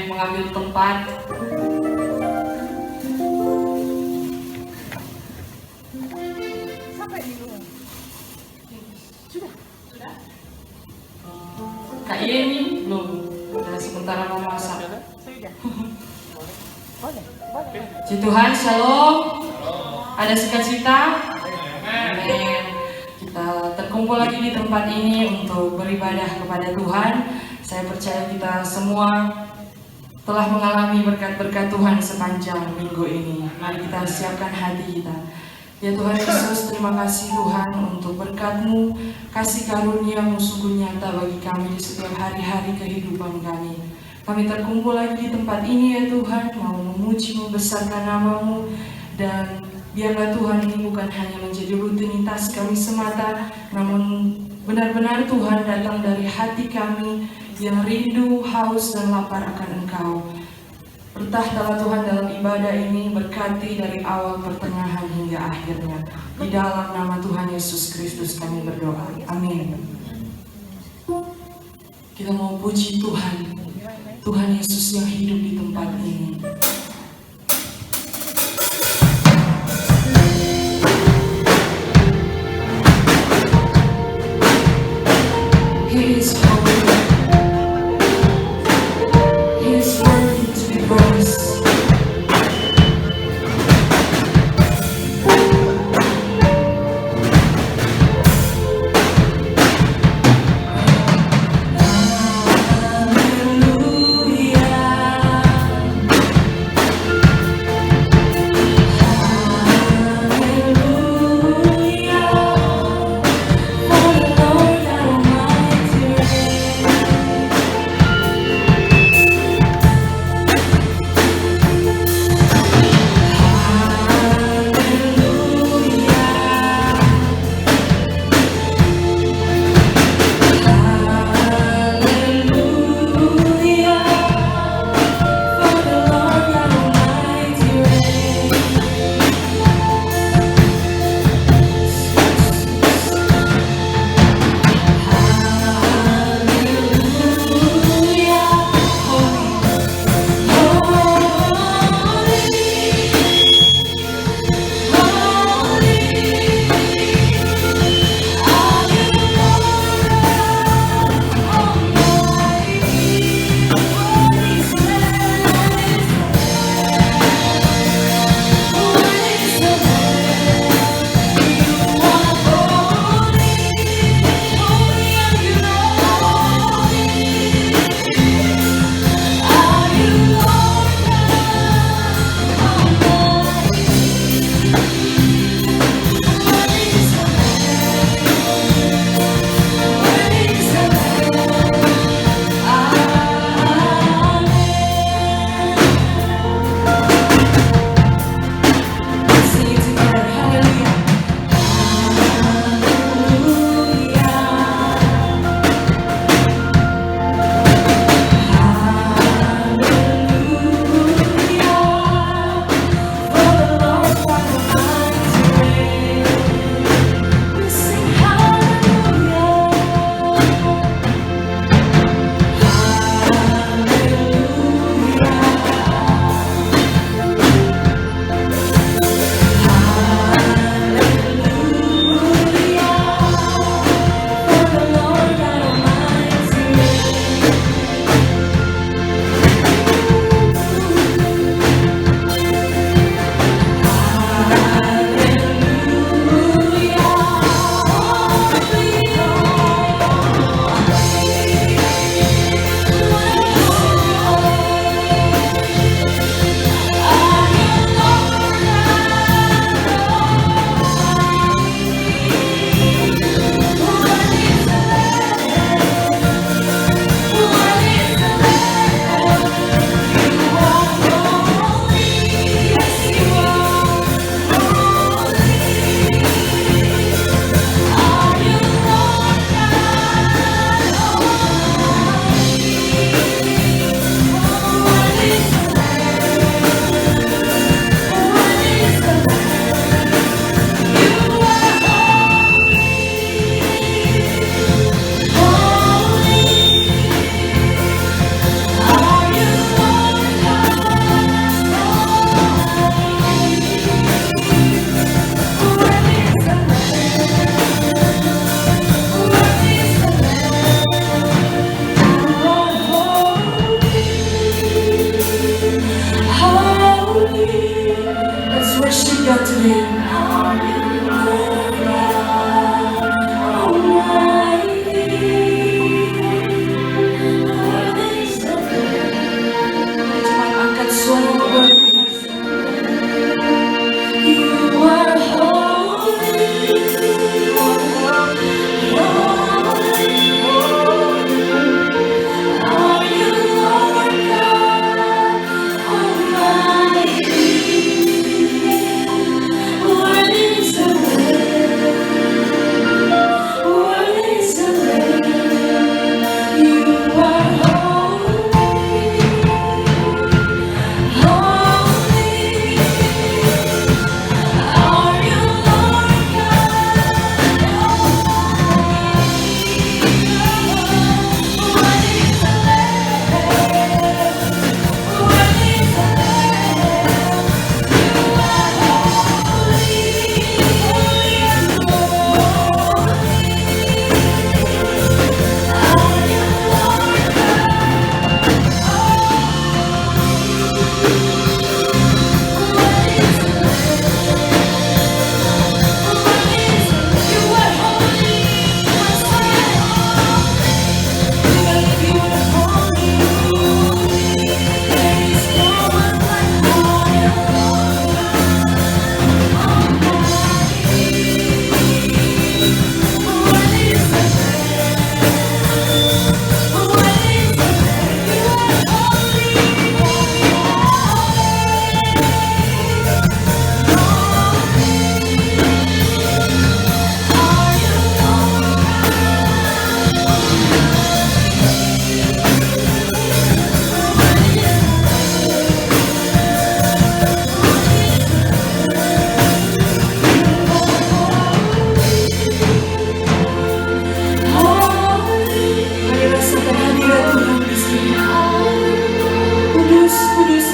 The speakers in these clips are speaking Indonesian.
mengambil tempat. Sampai di rumah. Sudah. Kak Yeni belum. Udah sementara memasak. Sudah. Boleh. Puji Tuhan, shalom. Ada sukacita? Amin. Kita terkumpul lagi di tempat ini untuk beribadah kepada Tuhan. Saya percaya kita semua telah mengalami berkat-berkat Tuhan sepanjang minggu ini. Mari kita siapkan hati kita. Ya Tuhan Yesus, terima kasih Tuhan untuk berkat-Mu, kasih karunia-Mu sungguh nyata bagi kami di setiap hari-hari kehidupan kami. Kami terkumpul lagi di tempat ini ya Tuhan, mau memuji, membesarkan nama-Mu, dan biarlah Tuhan ini bukan hanya menjadi rutinitas kami semata, namun benar-benar Tuhan datang dari hati kami yang rindu, haus, dan lapar akan Engkau. Bertahtalah Tuhan dalam ibadah ini, berkati dari awal, pertengahan, hingga akhirnya. Di dalam nama Tuhan Yesus Kristus kami berdoa. Amin. Kita mau puji Tuhan, Tuhan Yesus yang hidup di tempat ini. He is holy. He is worthy to be praised. Hallelujah.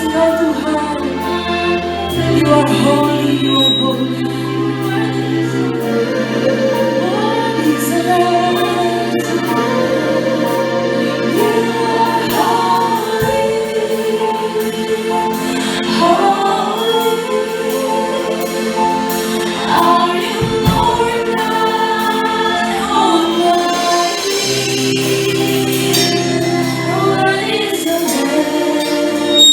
Engkau Tuhan. You are holy, you are holy. Worthy is the Lamb. You are holy, holy. Are you Lord God Almighty? Worthy is the Lamb.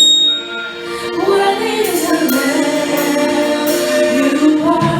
Worthy is the Lamb. You are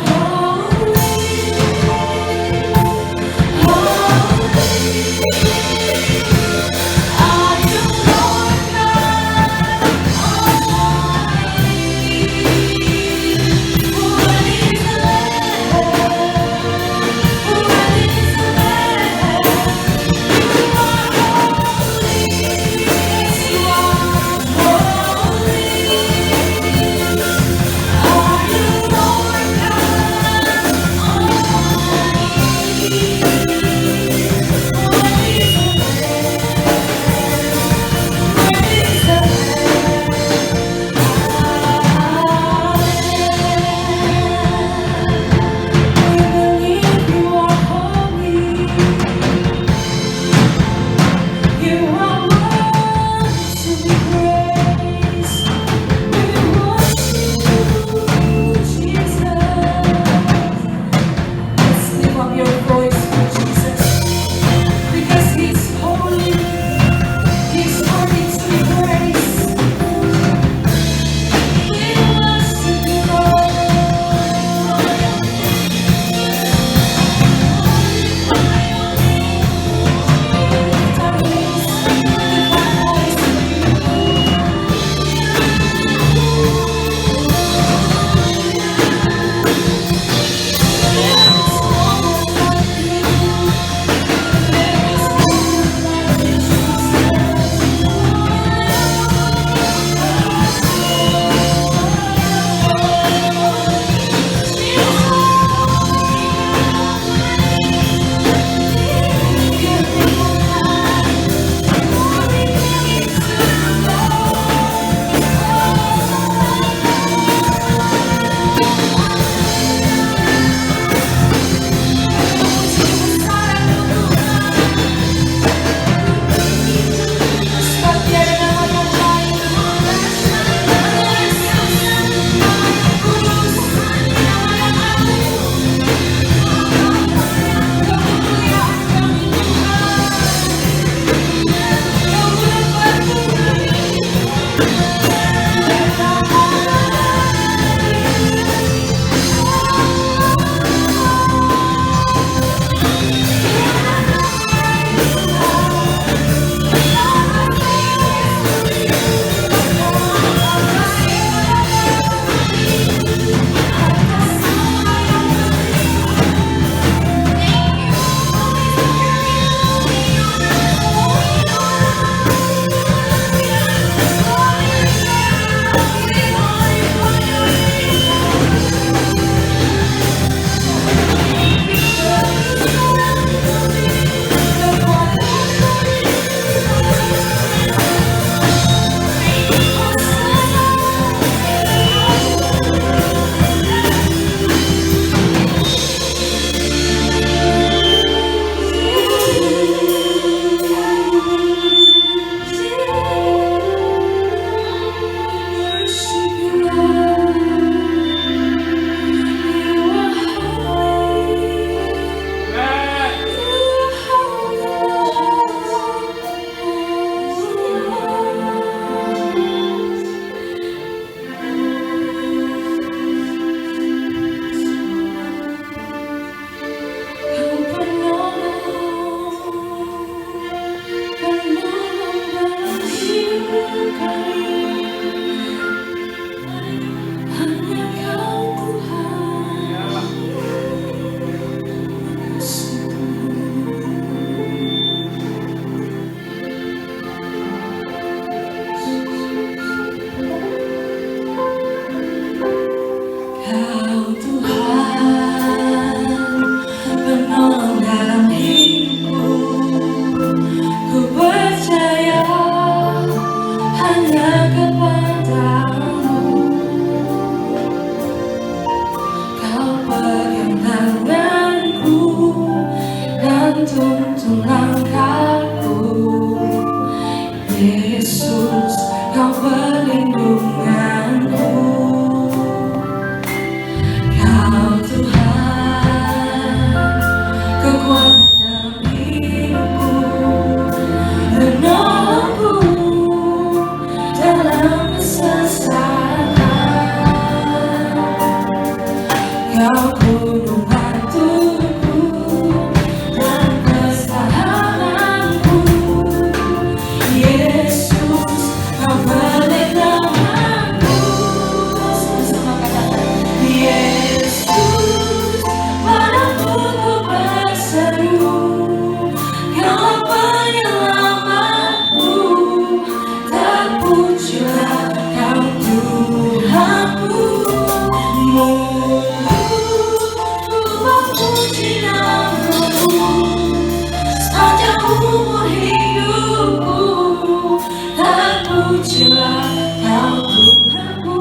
Kau Tuhanku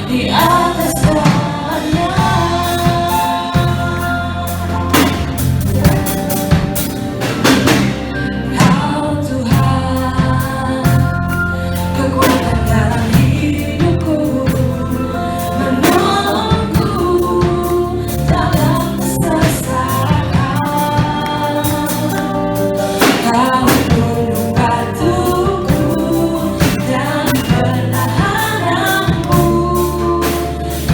di atas segalanya. Kau Tuhan, kekuatan dalam hidupku, menolongku dalam kesesakan. Kau gunung batuku dan pertahananku,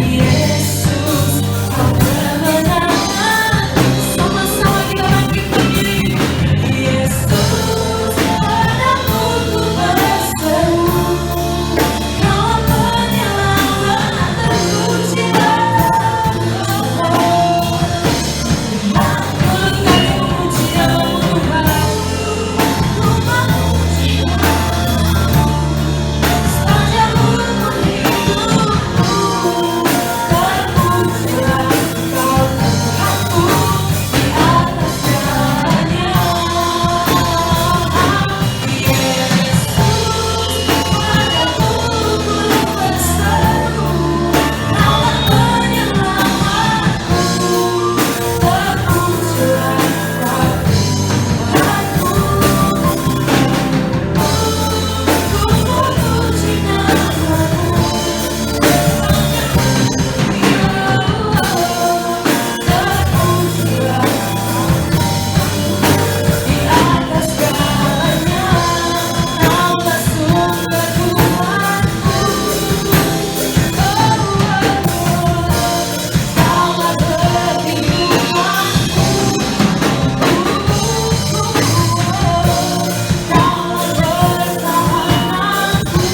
Yesus, kau kemenanganku. Sama-sama kita bangkit berdiri. Yesus, padamu ku berseru, Kau penyelamat, terpujilah Kau. Aku akan memuji Tuhan, ku memuji sepanjang umur hidupku. Terpujilah Kau Tuhanku di atas segalanya. Yesus, padamu ku berseru, Kaulah penyelamatku. Terpujilah Kau Tuhanku, ku memuji namamu. Terpujilah di atas segalanya. Kaulah sumber Tuhanku, Kaulah kehidupanku, Kaulah pertahananku.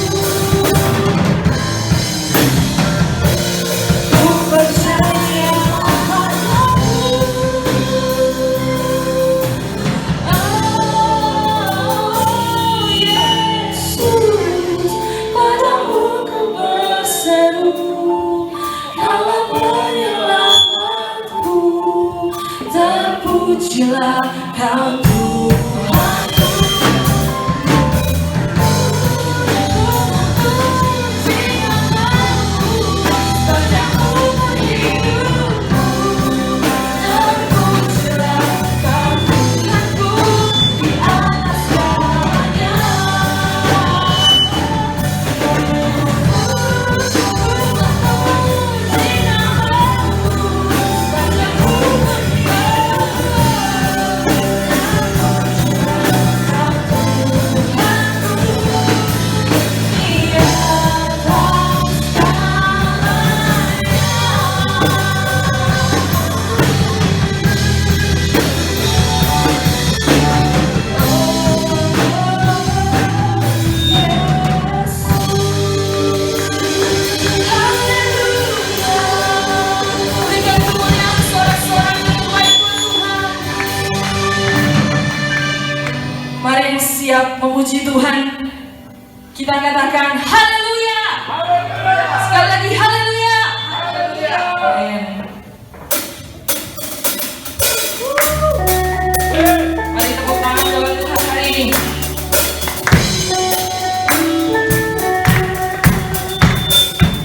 Ku percaya padamu, oh Yesus, padamu ku berseru, Kaulah penyelamatku. Terpujilah Kau Tuhanku. Memuji namamu sepanjang umur hidupku. Terpujilah Kau Tuhanku di atas segalanya. Memuji namamu sepanjang umur hidupku. Mari yang siap memuji Tuhan, kita katakan haleluya. Sekali lagi haleluya. Amin. Mari tepuk tangan buat Tuhan hari ini.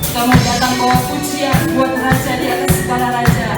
Kita mau datang bawa pujian buat Raja di atas segala raja.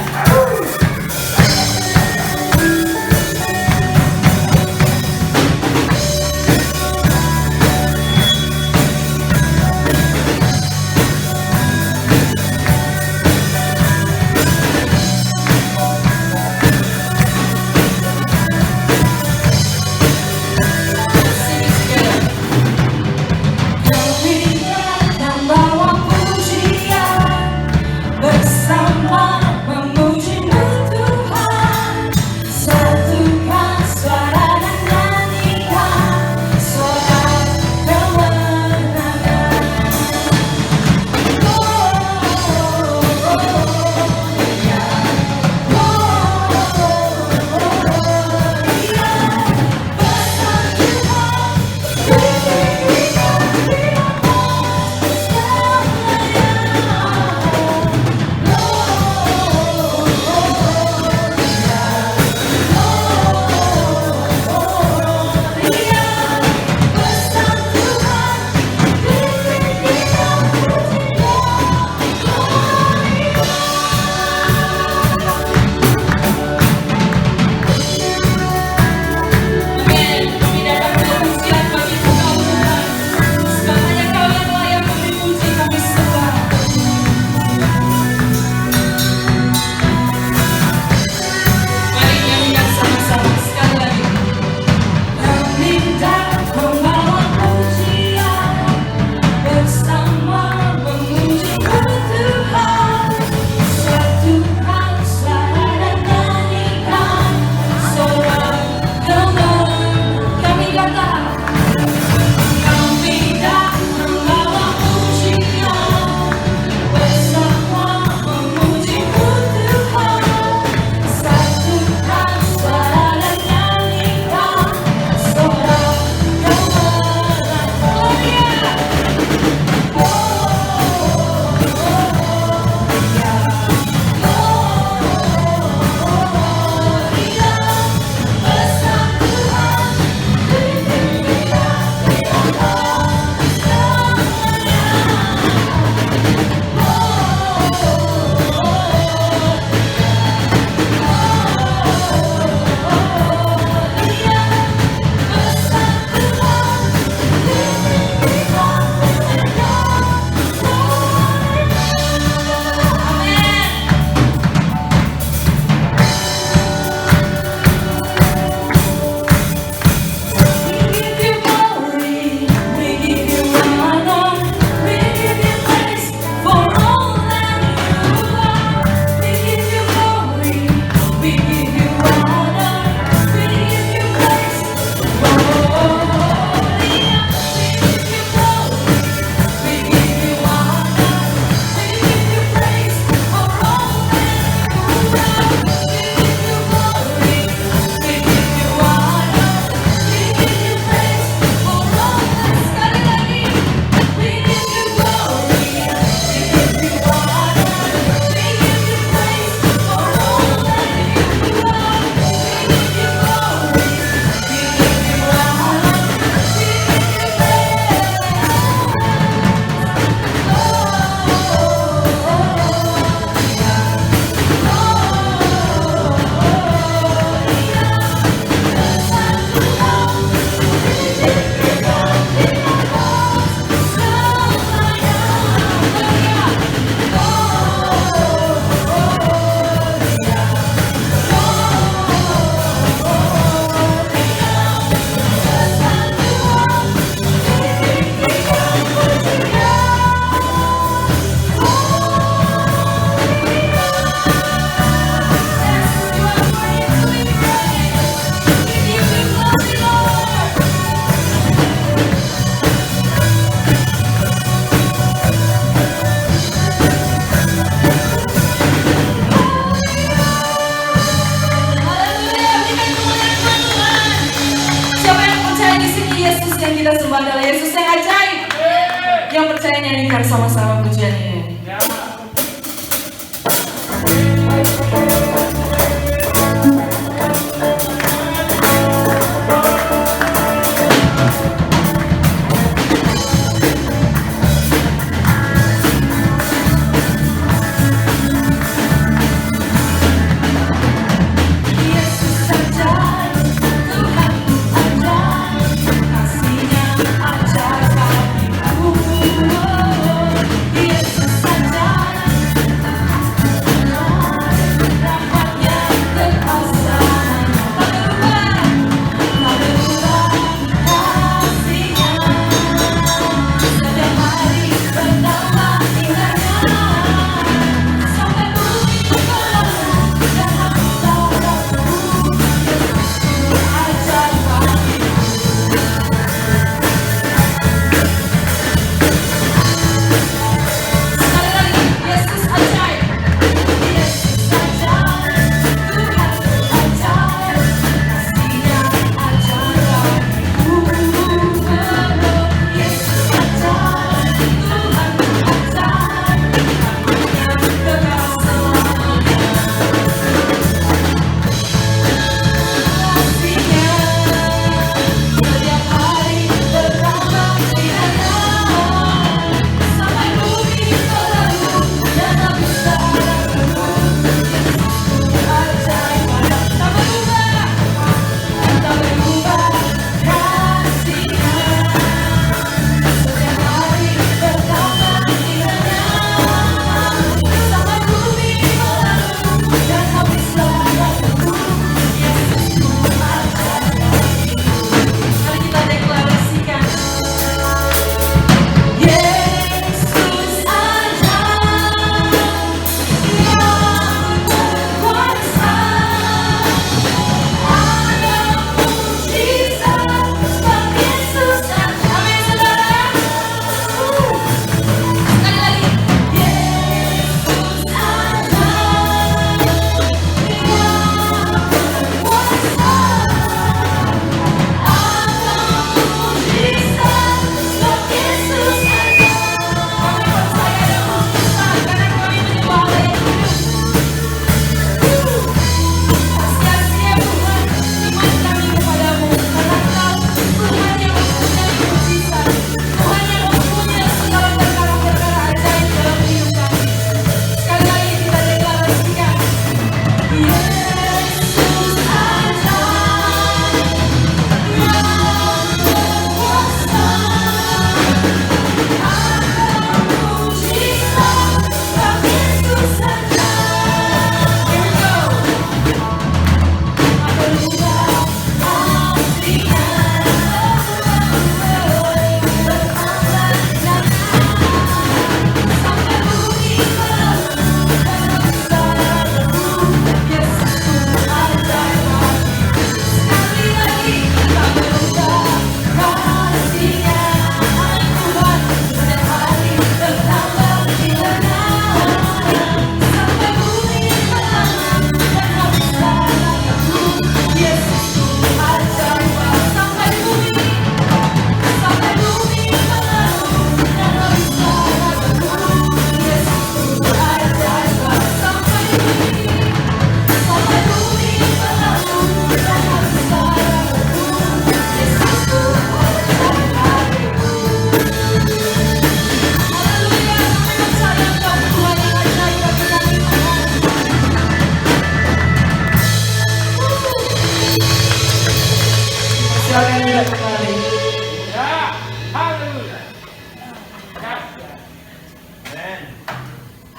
yang percaya nyanyikan sama-sama pujian ini.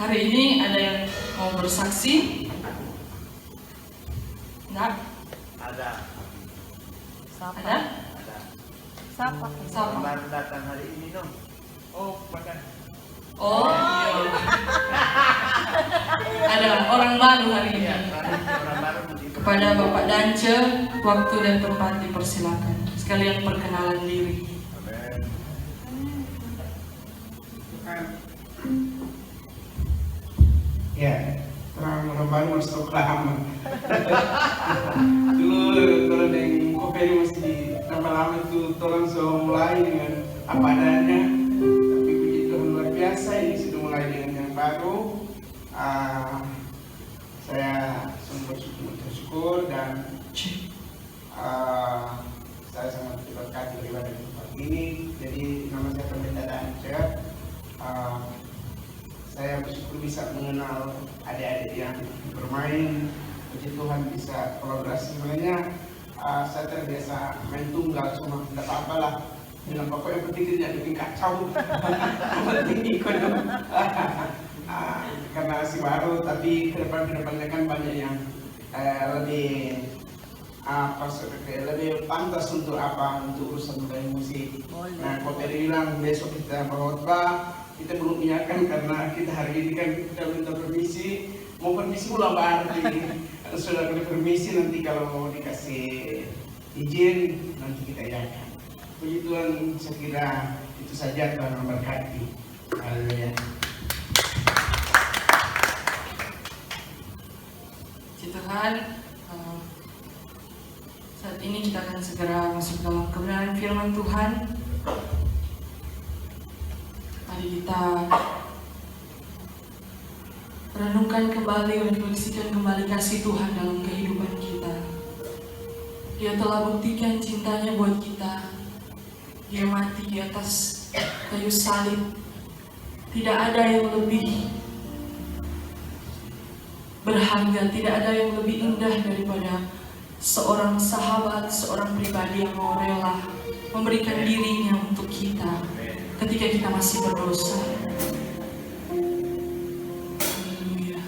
Hari ini ada yang mau bersaksi? Enggak? Ada. Siapa? Ada? Ada. Siapa? Siapa? Baru datang hari ini dong. Oh, bukan. Oh, iya. Ada orang baru hari ini. Orang baru di Kepada Bapak Dance, waktu dan tempat dipersilakan. Sekalian perkenalan diri. Ya, orang baru masuk lama. Dulu kalau yang kopi masih lama-lama itu tolong so mulai dengan apa adanya, tapi begitu baru, saya sungguh bersyukur dan saya sangat diberkati beribadah di tempat ini. Jadi nama saya Pendeta Dancer. Saya bersyukur bisa mengenal adik-adik yang bermain. Puji Tuhan bisa kolaborasi. Sebenarnya saya terbiasa main tunggal, cuma tidak apa-apa lah. Bilang pokoknya penting tidak bikin kacau. Penting ikut. Karena masih baru, tapi kedepannya kan banyak yang lebih lebih pantas untuk urusan budaya musik. Nah, kalau tadi bilang besok kita berkhotbah, kita belum niatkan karena kita hari ini kan kita minta permisi, mau permisi ulang berarti sudah boleh permisi, nanti kalau mau dikasih izin nanti kita iakan. Puji Tuhan, saya kira itu saja. Tuhan memberkati. Haleluya. Puji Tuhan. Saat ini kita akan segera masuk dalam kebenaran firman Tuhan. Mari kita renungkan kembali, refleksikan kembali kasih Tuhan dalam kehidupan kita. Dia telah buktikan cintanya buat kita. Dia mati di atas kayu salib. Tidak ada yang lebih berharga, tidak ada yang lebih indah daripada seorang sahabat, seorang pribadi yang mau rela memberikan dirinya untuk kita ketika kita masih berdosa. Haleluya.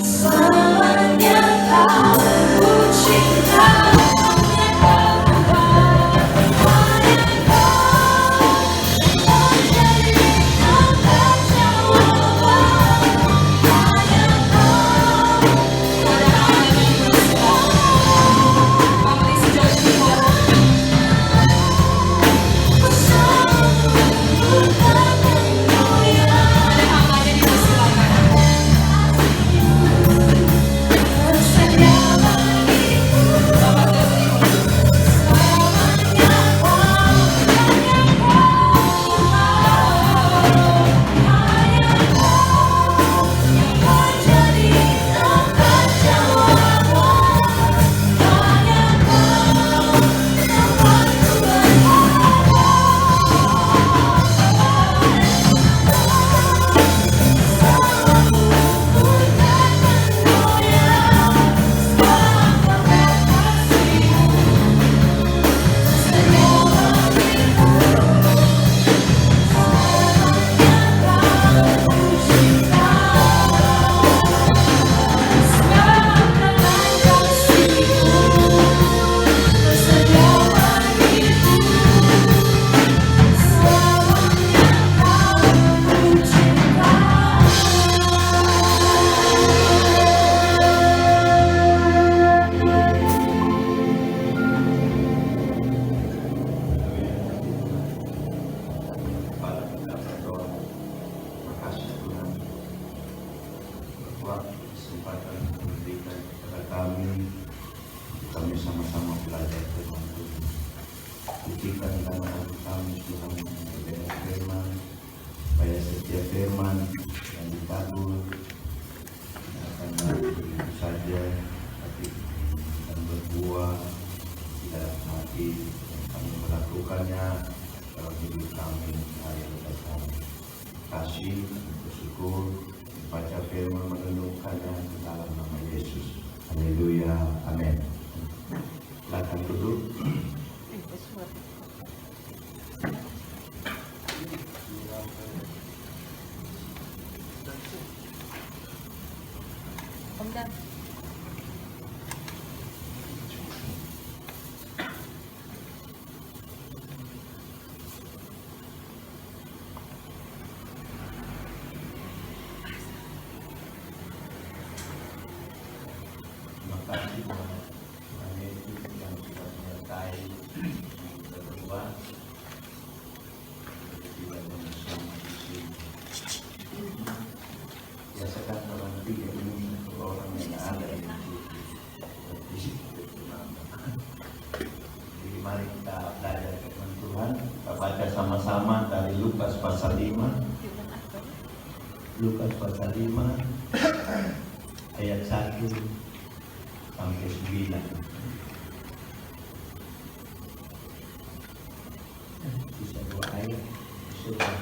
Selamanya kau ku cinta. kami sama-sama belajar firman Tuhan. Sucikan dalam hati kami Tuhan dengan firman, supaya setiap firman yang ditabur tidak akan begitu saja, tapi akan berbuah di dalam hati yang kami melakukannya dalam hidup kami hari lepas hari. Kasih, bersyukur, baca firman, merenungkannya di dalam nama Yesus. Haleluya, amin. Silakan duduk. Om Dan. Terima kasih Tuhan Yesus yang sudah menyertai kita berdua. Tidak mengusung isi. Biasakan orang tiga ini satu orang yang ada di situ. Jadi mari kita belajar firman Tuhan. Kita baca sama-sama dari Lukas pasal 5. Lukas pasal 5 ayat 1 sampai 9. Bisa 2 ayat. Sudah.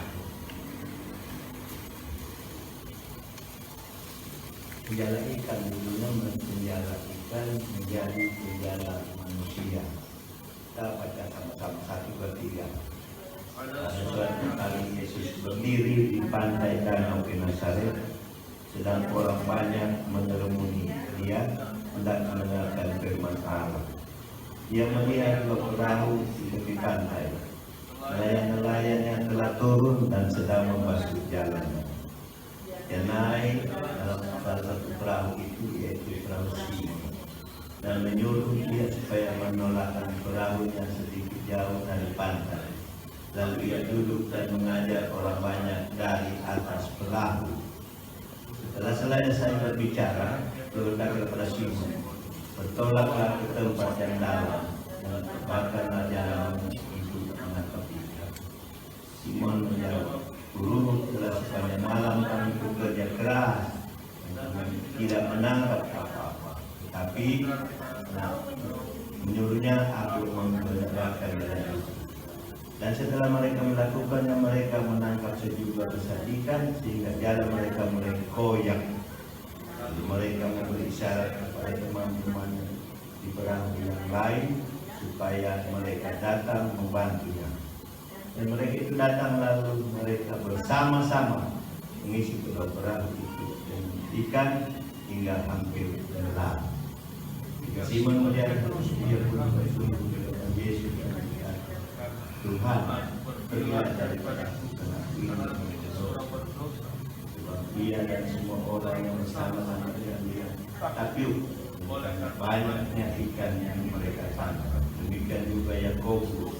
Penjala ikan dulunya penjala ikan menjadi penjala manusia. Kita baca sama-sama 1, 2, 3. Pada suatu kali Yesus berdiri di pantai Danau Genesaret, sedang orang banyak mengerumuni dia hendak mendengarkan firman Allah. Dia melihat dua perahu di tepi pantai. Nelayan-nelayan yang telah turun dan sedang membasuh jalannya. Dia naik dalam salah satu perahu itu, yaitu perahu Simon, dan menyuruh dia supaya menolakkan perahunya sedikit jauh dari pantai. Lalu ia duduk dan mengajar orang banyak dari atas perahu. Setelah selesai berbicara, turunlah kepada Simon, bertolaklah ke tempat yang dalam dan tebarkanlah jalan untuk menangkap ikan. Simon menjawab, Guru, telah sepanjang malam kami bekerja keras dan kami tidak menangkap apa-apa. Tapi menyuruhnya aku membenarkan jalan itu. Dan setelah mereka melakukannya, mereka menangkap sejumlah besar ikan sehingga jalan mereka mulai koyak. Lalu mereka memberi isyarat kepada teman-teman di perahu yang lain supaya mereka datang membantunya. Dan mereka itu datang, lalu mereka bersama-sama mengisi kedua perahu itu dengan ikan hingga hampir tenggelam. Jika Simon melihat dia pun bersungguh kepada Yesus dan berkata, Tuhan, pergilah daripada aku karena aku ini berdosa. Sebab dia dan semua orang yang bersama-sama dengan dia takjub banyaknya ikan yang mereka tangkap. Demikian juga Yakobus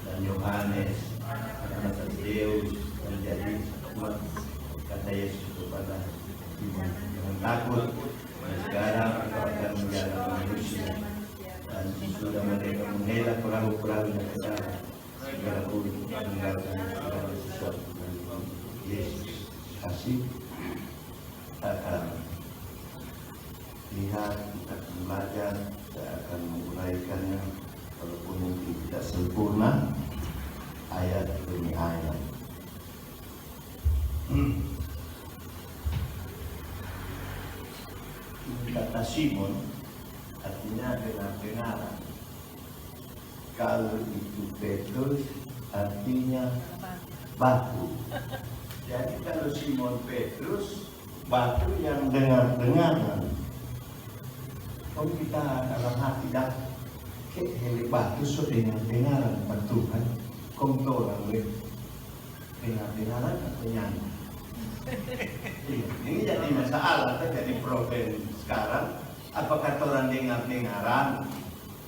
dan Yohanes, anak Zebedeus, dan jadi umat. Kata Yesus kepada Simon, jangan takut, dan sekarang engkau akan menjadi manusia. Dan sudah mereka mengelak perahu-perahunya ke darat, segala pun meninggalkan segala sesuatu dari Yesus. Kasih akan lihat, kita akan belajar, saya akan menguraikannya walaupun mungkin tidak sempurna ayat demi ayat. Kata Simon artinya benar-benar. Kalau itu Petrus artinya batu. Jadi kalau Simon Petrus, batu yang dengar-dengaran. Kalau kita dalam hati dah hele batu so dengar-dengaran Tuhan, kong orang dengar-dengaran atau nyanyi. Ini jadi masalah, jadi problem sekarang. Apakah orang dengar-dengaran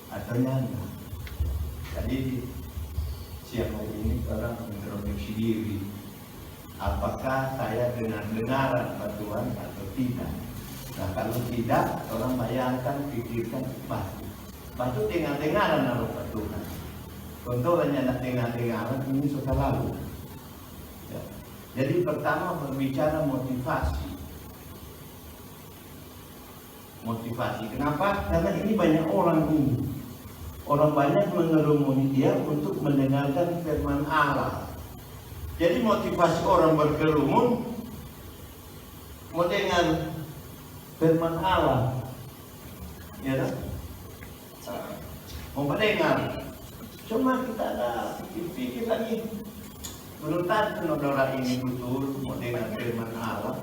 atau nyanyi? Jadi siang hari ini orang introspeksi diri. Apakah saya dengar-dengaran Pak Tuhan atau tidak? Nah kalau tidak, orang bayangkan, pikirkan batu dengar-dengaran naruh Tuhan. Contohnya nak dengar-dengaran ini sudah lalu. Ya. Jadi pertama berbicara motivasi. Kenapa? Karena ini banyak orang ini. Orang banyak mengerumuni dia untuk mendengarkan firman Allah. Jadi motivasi orang berkerumun mau dengar firman Allah. Ya kan? Mau mendengar. Cuma kita ada pikir lagi. Belum tentu orang ini betul mau dengar firman Allah.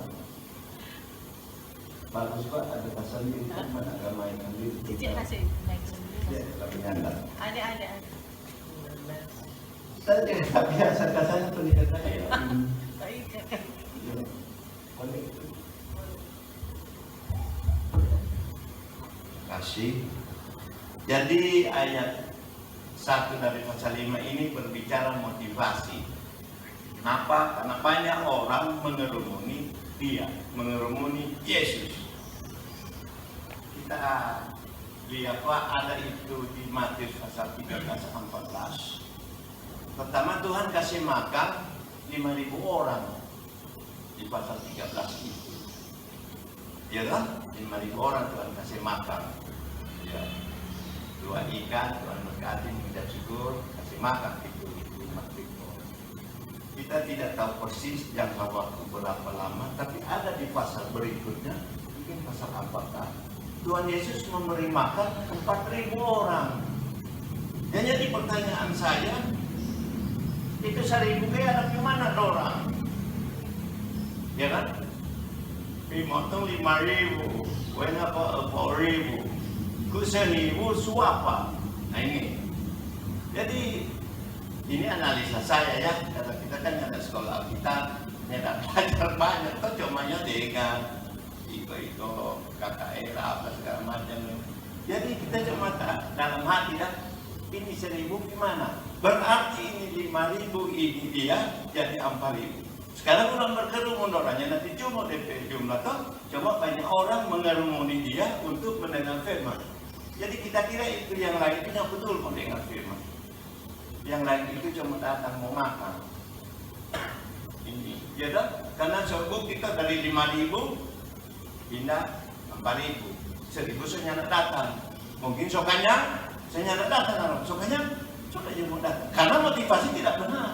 Bagus Pak, ada pasal ini mana agama yang ambil. Cicit masih naik sendiri. Ya, tapi nyandar. Ada. Saya tidak biasa kasarnya pendidikan saya. Kasih. Jadi ayat 1 dari pasal 5 ini berbicara motivasi. Kenapa? Karena banyak orang mengerumuni dia, mengerumuni Yesus. Kita lihat Pak, ada itu di Matius pasal 13-14. Pertama Tuhan kasih makan 5.000 orang di pasal 13 itu. Ya kan? 5.000 orang Tuhan kasih makan. Ya. 2 ikan, Tuhan berkati, mengucap syukur, kasih makan itu 5.000 orang. Kita tidak tahu persis jangka waktu berapa lama, tapi ada di pasal berikutnya, mungkin pasal apakah Tuhan Yesus memberi makan 4.000 orang. Dan jadi pertanyaan saya, itu 1.000 kayak ada gimana orang? Ya kan? Motong 5.000, wena apa 4.000, ku 1.000 suapa. Nah ini. Jadi ini analisa saya ya, karena kita kan ada sekolah kita, ada belajar banyak, kok cuma dengan iko kakak era apa segala macam. Jadi kita cuma dalam hati dah, ini 1.000 gimana? Berarti ini 5.000 ini dia jadi 4.000. Sekarang orang berkerumun orangnya nanti cuma DP jumlah toh, coba banyak orang mengerumuni dia untuk mendengar firman. Jadi kita kira itu yang lain itu yang betul mendengar firman. Yang lain itu cuma datang mau makan. Ini, ya dah, karena sebut kita dari 5.000 pindah 4.000, 1.000 saya nak datang. Mungkin sokanya saya nak datang, sokanya mau datang. Karena motivasi tidak benar.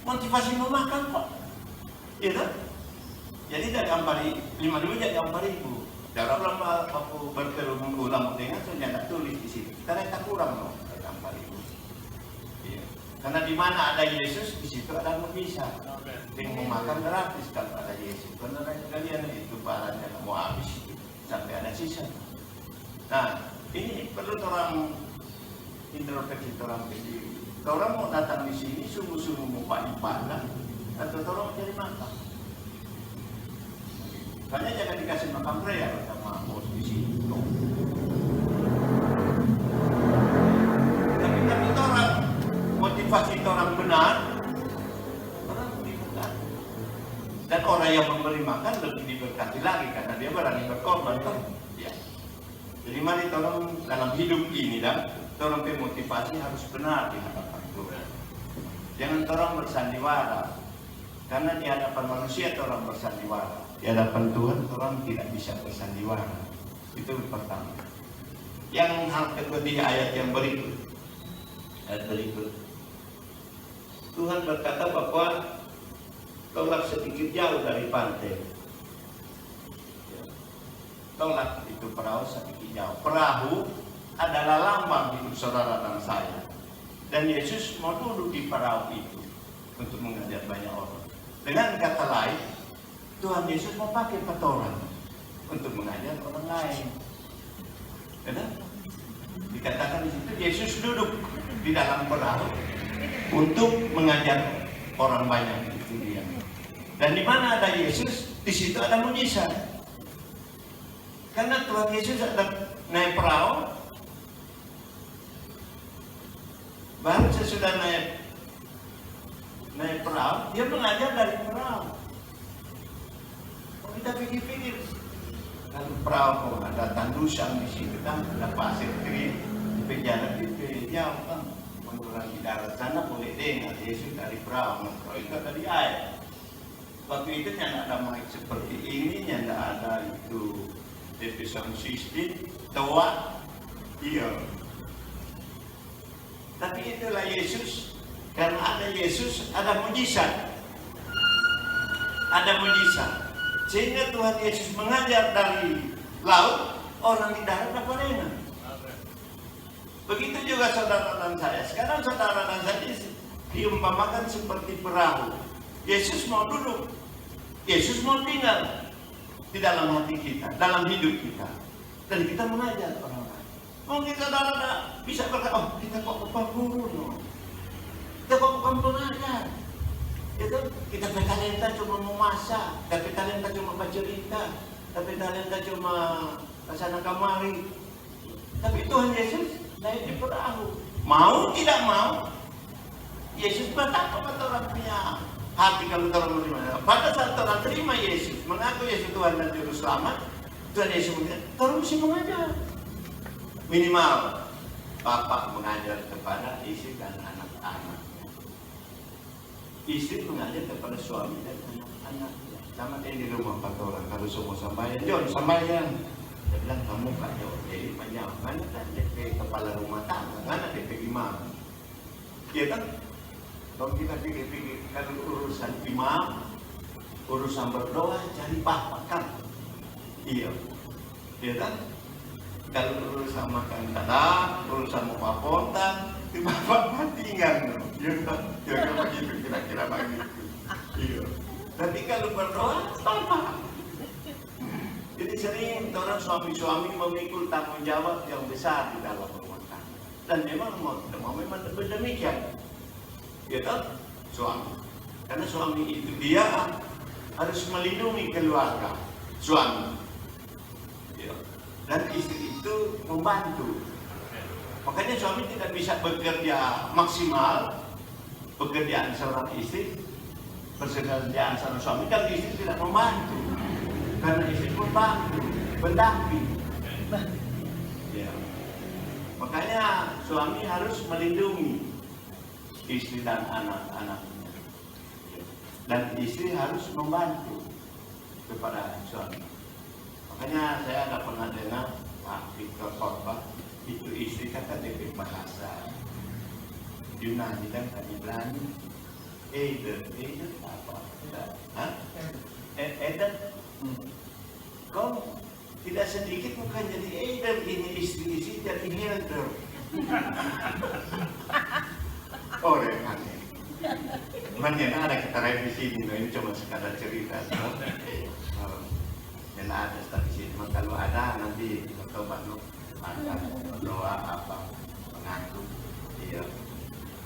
Motivasi mau makan kok. Iya kan? Jadi dari 5.000 jadi 4.000. Cara lama aku berkerumun ulang dengan saya tidak tulis di sini. Karena kita kurang loh dari 4.000. Iya. Karena di mana ada Yesus di situ ada mujizat. Yang mau makan gratis kalau ada Yesus. Karena kalian itu barangnya mau habis sampai ada sisa. Nah ini perlu orang introspeksi orang sendiri. Kalau orang mau datang di sini sungguh-sungguh mau ibadah atau orang cari makan. Makanya jangan dikasih makan prayer sama bos di sini. Tapi orang motivasi orang benar, orang diberkati. Dan orang yang memberi makan lebih diberkati lagi karena dia berani berkorban kan. Ya. Jadi mari tolong dalam hidup ini tolong motivasi harus benar di hadapan Tuhan. Jangan orang bersandiwara. Karena di hadapan manusia orang bersandiwara. Di hadapan Tuhan orang tidak bisa bersandiwara. Itu pertama. Yang hal kedua di ayat yang berikut. Ayat berikut. Tuhan berkata bahwa tolak sedikit jauh dari pantai. Tolak itu perahu sedikit jauh. Perahu adalah lambang hidup saudara dan saya. Dan Yesus mau duduk di perahu itu untuk mengajar banyak orang. Dengan kata lain, Tuhan Yesus mau pakai orang untuk mengajar orang lain. Benar? Dikatakan di situ Yesus duduk di dalam perahu untuk mengajar orang banyak itu dia. Dan di mana ada Yesus, di situ ada mujizat. Karena Tuhan Yesus ada naik perahu, baru sesudah naik perahu, dia mengajar dari perahu. Kalau kita pikir-pikir, Kalau perahu ada tandusan di situ kan, ada pasir kering, di jalan itu jauh kan, mengurangi darat sana boleh dengar Yesus dari perahu, perahu itu dari air. Waktu itu tidak ada mic seperti ini, tidak ada itu sound system, tua, iya. Tapi itulah Yesus, karena ada Yesus, ada mujizat, ada mujizat. Sehingga Tuhan Yesus mengajar dari laut, orang di darat dapat dengar. Begitu juga saudara dan saya. Sekarang saudara dan saya diumpamakan seperti perahu. Yesus mau duduk, Yesus mau tinggal di dalam hati kita, dalam hidup kita. Dan kita mengajar orang lain. Mungkin saudara bisa berkata, oh kita kok bukan guru, no. Kita kok bukan pengajar. Itu kita bertalenta cuma memasak, tapi talenta cuma bercerita, tapi talenta cuma kesana kemari. Tapi Tuhan Yesus naik di perahu, mau tidak mau, Yesus betapa orang punya hati kalau orang menerima. Pada saat orang terima Yesus, mengaku Yesus Tuhan dan Juru Selamat, Tuhan Yesus mengatakan, orang mesti mengajar. Minimal Bapak mengajar kepada istri dan anak-anak. Istri mengajar kepada suami dan anak-anaknya. Sama dia di rumah 4 orang. Kalau semua sambayan, John sambayan. Dia bilang kamu Pak John, jadi banyak. Mana kan DP kepala rumah tangga, mana DP imam. Dia kan, kalau kita pikir-pikir kalau urusan imam, urusan berdoa cari bapak kan. Iya. Dia kan, kalau urusan makan kadang, urusan mau pontan, di bapak tinggal. Iya kan, kira-kira begitu, kira-kira begitu. Iya. Tapi kalau berdoa, bapak. Jadi sering orang suami-suami memikul tanggung jawab yang besar di dalam rumah tangga. Dan memang memang demikian. Ya kan? Suami. Karena suami itu dia harus melindungi keluarga suami. Ya. Dan istri itu membantu. Makanya suami tidak bisa bekerja maksimal pekerjaan seorang istri, pekerjaan seorang suami kalau istri tidak membantu. Karena istri membantu, mendamping. Ya. Makanya suami harus melindungi istri dan anak-anaknya. Dan istri harus membantu kepada suami. Makanya saya ada pernah dengar Pak Victor Khotbah, itu istri kata DP bahasa Yunani dan Ibrani. Eder apa? Eder. Kau tidak sedikit bukan jadi Eder, ini istri jadi Helder. Oh, aneh. Mana ada kita revisi ini cuma sekadar cerita. Yang ada di sini. Kalau ada nanti kita coba ada doa apa mengaku. Iya.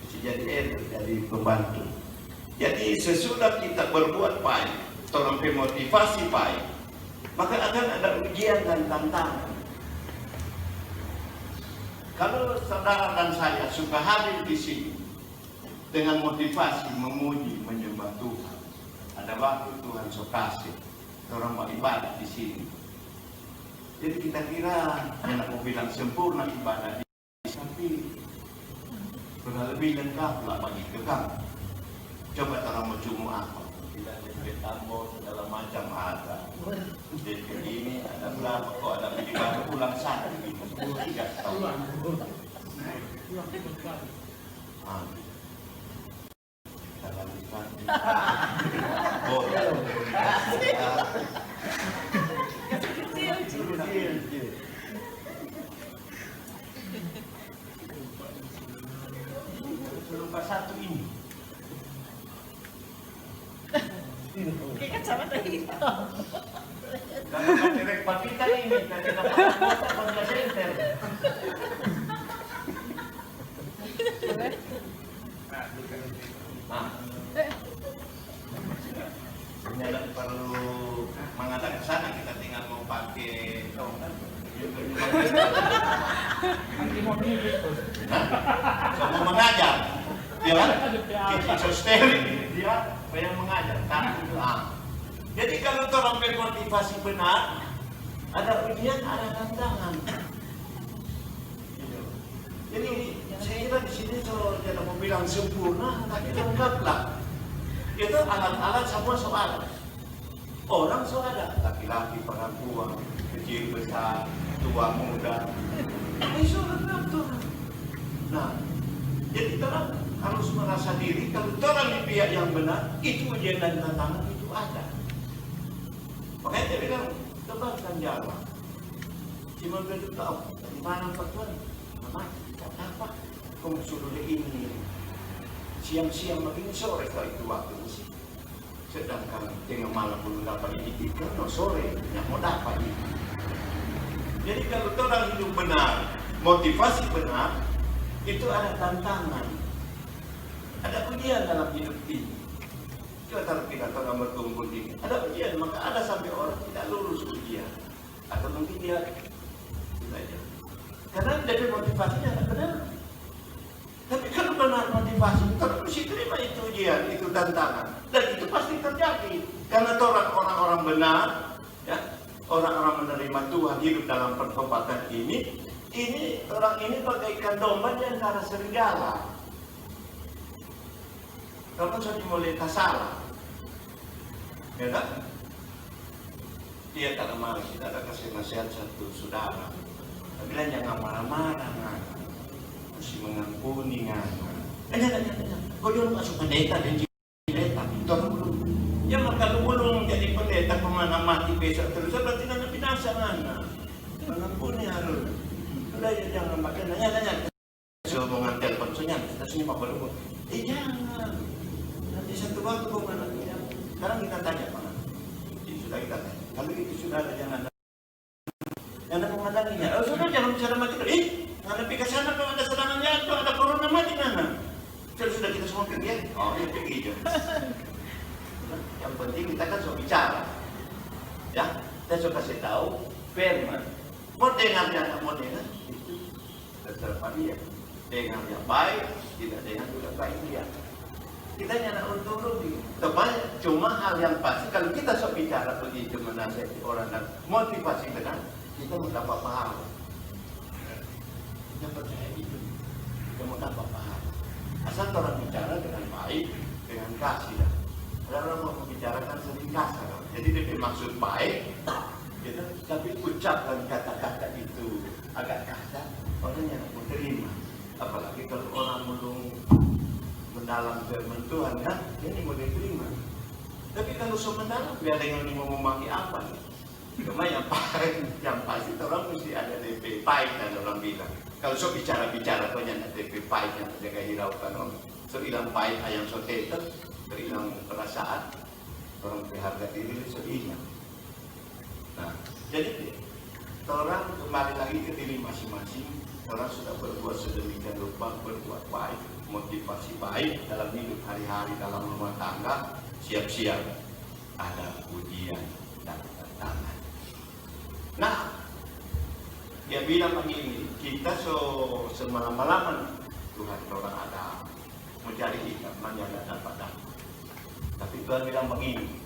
Bisa jadi Eder, jadi pembantu. Jadi sesudah kita berbuat baik, orang memotivasi baik, maka akan ada ujian dan tantangan. Kalau saudara dan saya suka hadir di sini dengan motivasi memuji, menyembah Tuhan, ada waktu Tuhan so kasih orang beribadah di sini. Jadi kita kira enak mau bilang sempurna ibadah di sini, tapi sudah lebih lengkap lah bagi kita. Coba orang mau cuma apa? Tidak ada tambor segala macam ada. Jadi ini ada berapa kok ada ibadah pulang satu gitu. 3 tahun. Kita lanjutkan. Oh, lupa satu ini. Kayak kacamata hitam. Kalau direk kita ini, dari kota Bangla Center. Ternyata perlu menghadap ke sana, kita tinggal mau pakai tongkat. Kamu mengajar, dia kan? Kita steril, dia yang mengajar. Jadi kalau orang bermotivasi benar, Ada ujian, ada tantangan. Gitu. Jadi saya kira di sini kalau tidak mau bilang sempurna, tapi lengkap lah. Itu alat-alat semua soal. Orang so ada, laki-laki, perempuan, kecil, besar, tua, muda. Itu lengkap tuh. Nah, jadi orang harus merasa diri kalau orang di pihak yang benar, itu ujian dan tantangan itu ada. Makanya dia bilang, tebarkan jalan. Simon Petrus tahu, di mana Pak Tuhan? Mama, apa? Kamu suruh dia ini. Siang-siang begini sore kalau itu waktu sih. Sedangkan tengah malam belum dapat diitikkan, no sore yang mau dapat itu. Jadi kalau orang hidup benar, motivasi benar, itu ada tantangan, ada ujian dalam hidup ini. Kalau kita orang berkumpul ini, ada ujian, maka ada sampai orang tidak lulus ujian, atau mungkin dia tidak. Karena dari motivasinya tidak benar. Tapi kalau benar motivasi, terus mesti terima itu ujian, itu tantangan, dan itu pasti terjadi. Karena orang-orang benar, ya, orang-orang menerima Tuhan hidup dalam pertobatan ini orang ini bagaikan domba di antara serigala. Kamu sudah dimulai salah, ya kan? Dia tak marah, kita ada kasih nasihat satu saudara. Dia bilang jangan marah-marah, mesti mengampuni ngana. Jangan. Kau jangan masuk pendeta dan pendeta. Tolong belum. Ya maka lu belum jadi pendeta kemana mati besok terus berarti nanti binasa ngana. Mengampuni harus. Sudah ya jangan pakai nanya. Hubungan telepon soalnya kita sini apa belum? Jangan. Nanti satu waktu kau mana? Sekarang kita tanya mana? Ini sudah kita tanya. Kalau itu sudah ada jangan. Jangan mengadanginya. Oh sudah jangan bicara mati. Ngadepi ke sana kalau ada serangan jatuh, ada corona mati mana? Kalau sudah kita semua pergi, oh ya pergi aja. Yang penting kita kan sudah bicara, ya. Kita sudah kasih tahu firman. Mau dengarnya atau mau dengar itu terserah dia. Dengar yang baik, tidak dengar juga baik dia. Kita nyana untung rugi. Tepat, cuma hal yang pasti kalau kita sudah bicara begitu menasihati orang dan motivasi benar, kita mendapat pahala. Kita percaya itu, kita mau dapat pahala. Asal orang bicara dengan baik, dengan kasih. Ada orang mau membicarakan sering kasar, jadi dia maksud baik, gitu, tapi ucapkan kata-kata itu agak kasar, orang yang mau terima. Apalagi kalau orang belum mendalam firman Tuhan, kan, ini mau diterima. Tapi kalau so mendalam, biar dengan ini mau memaki apa? Cuma yang pasti orang mesti ada DP baik dan orang bilang. Kalau so bicara-bicara tuh yang DP baik yang jaga hiraukan orang. So hilang baik ayam so tetap, hilang perasaan, orang berharga diri so hilang. Nah, jadi orang kembali lagi ke diri masing-masing. Orang sudah berbuat sedemikian rupa, berbuat baik, motivasi baik dalam hidup hari-hari dalam rumah tangga, siap-siap ada ujian dan tantangan. Nah, dia bilang begini, kita semalam-malaman Tuhan orang ada mencari kita, yang dapat. Tapi Tuhan bilang begini,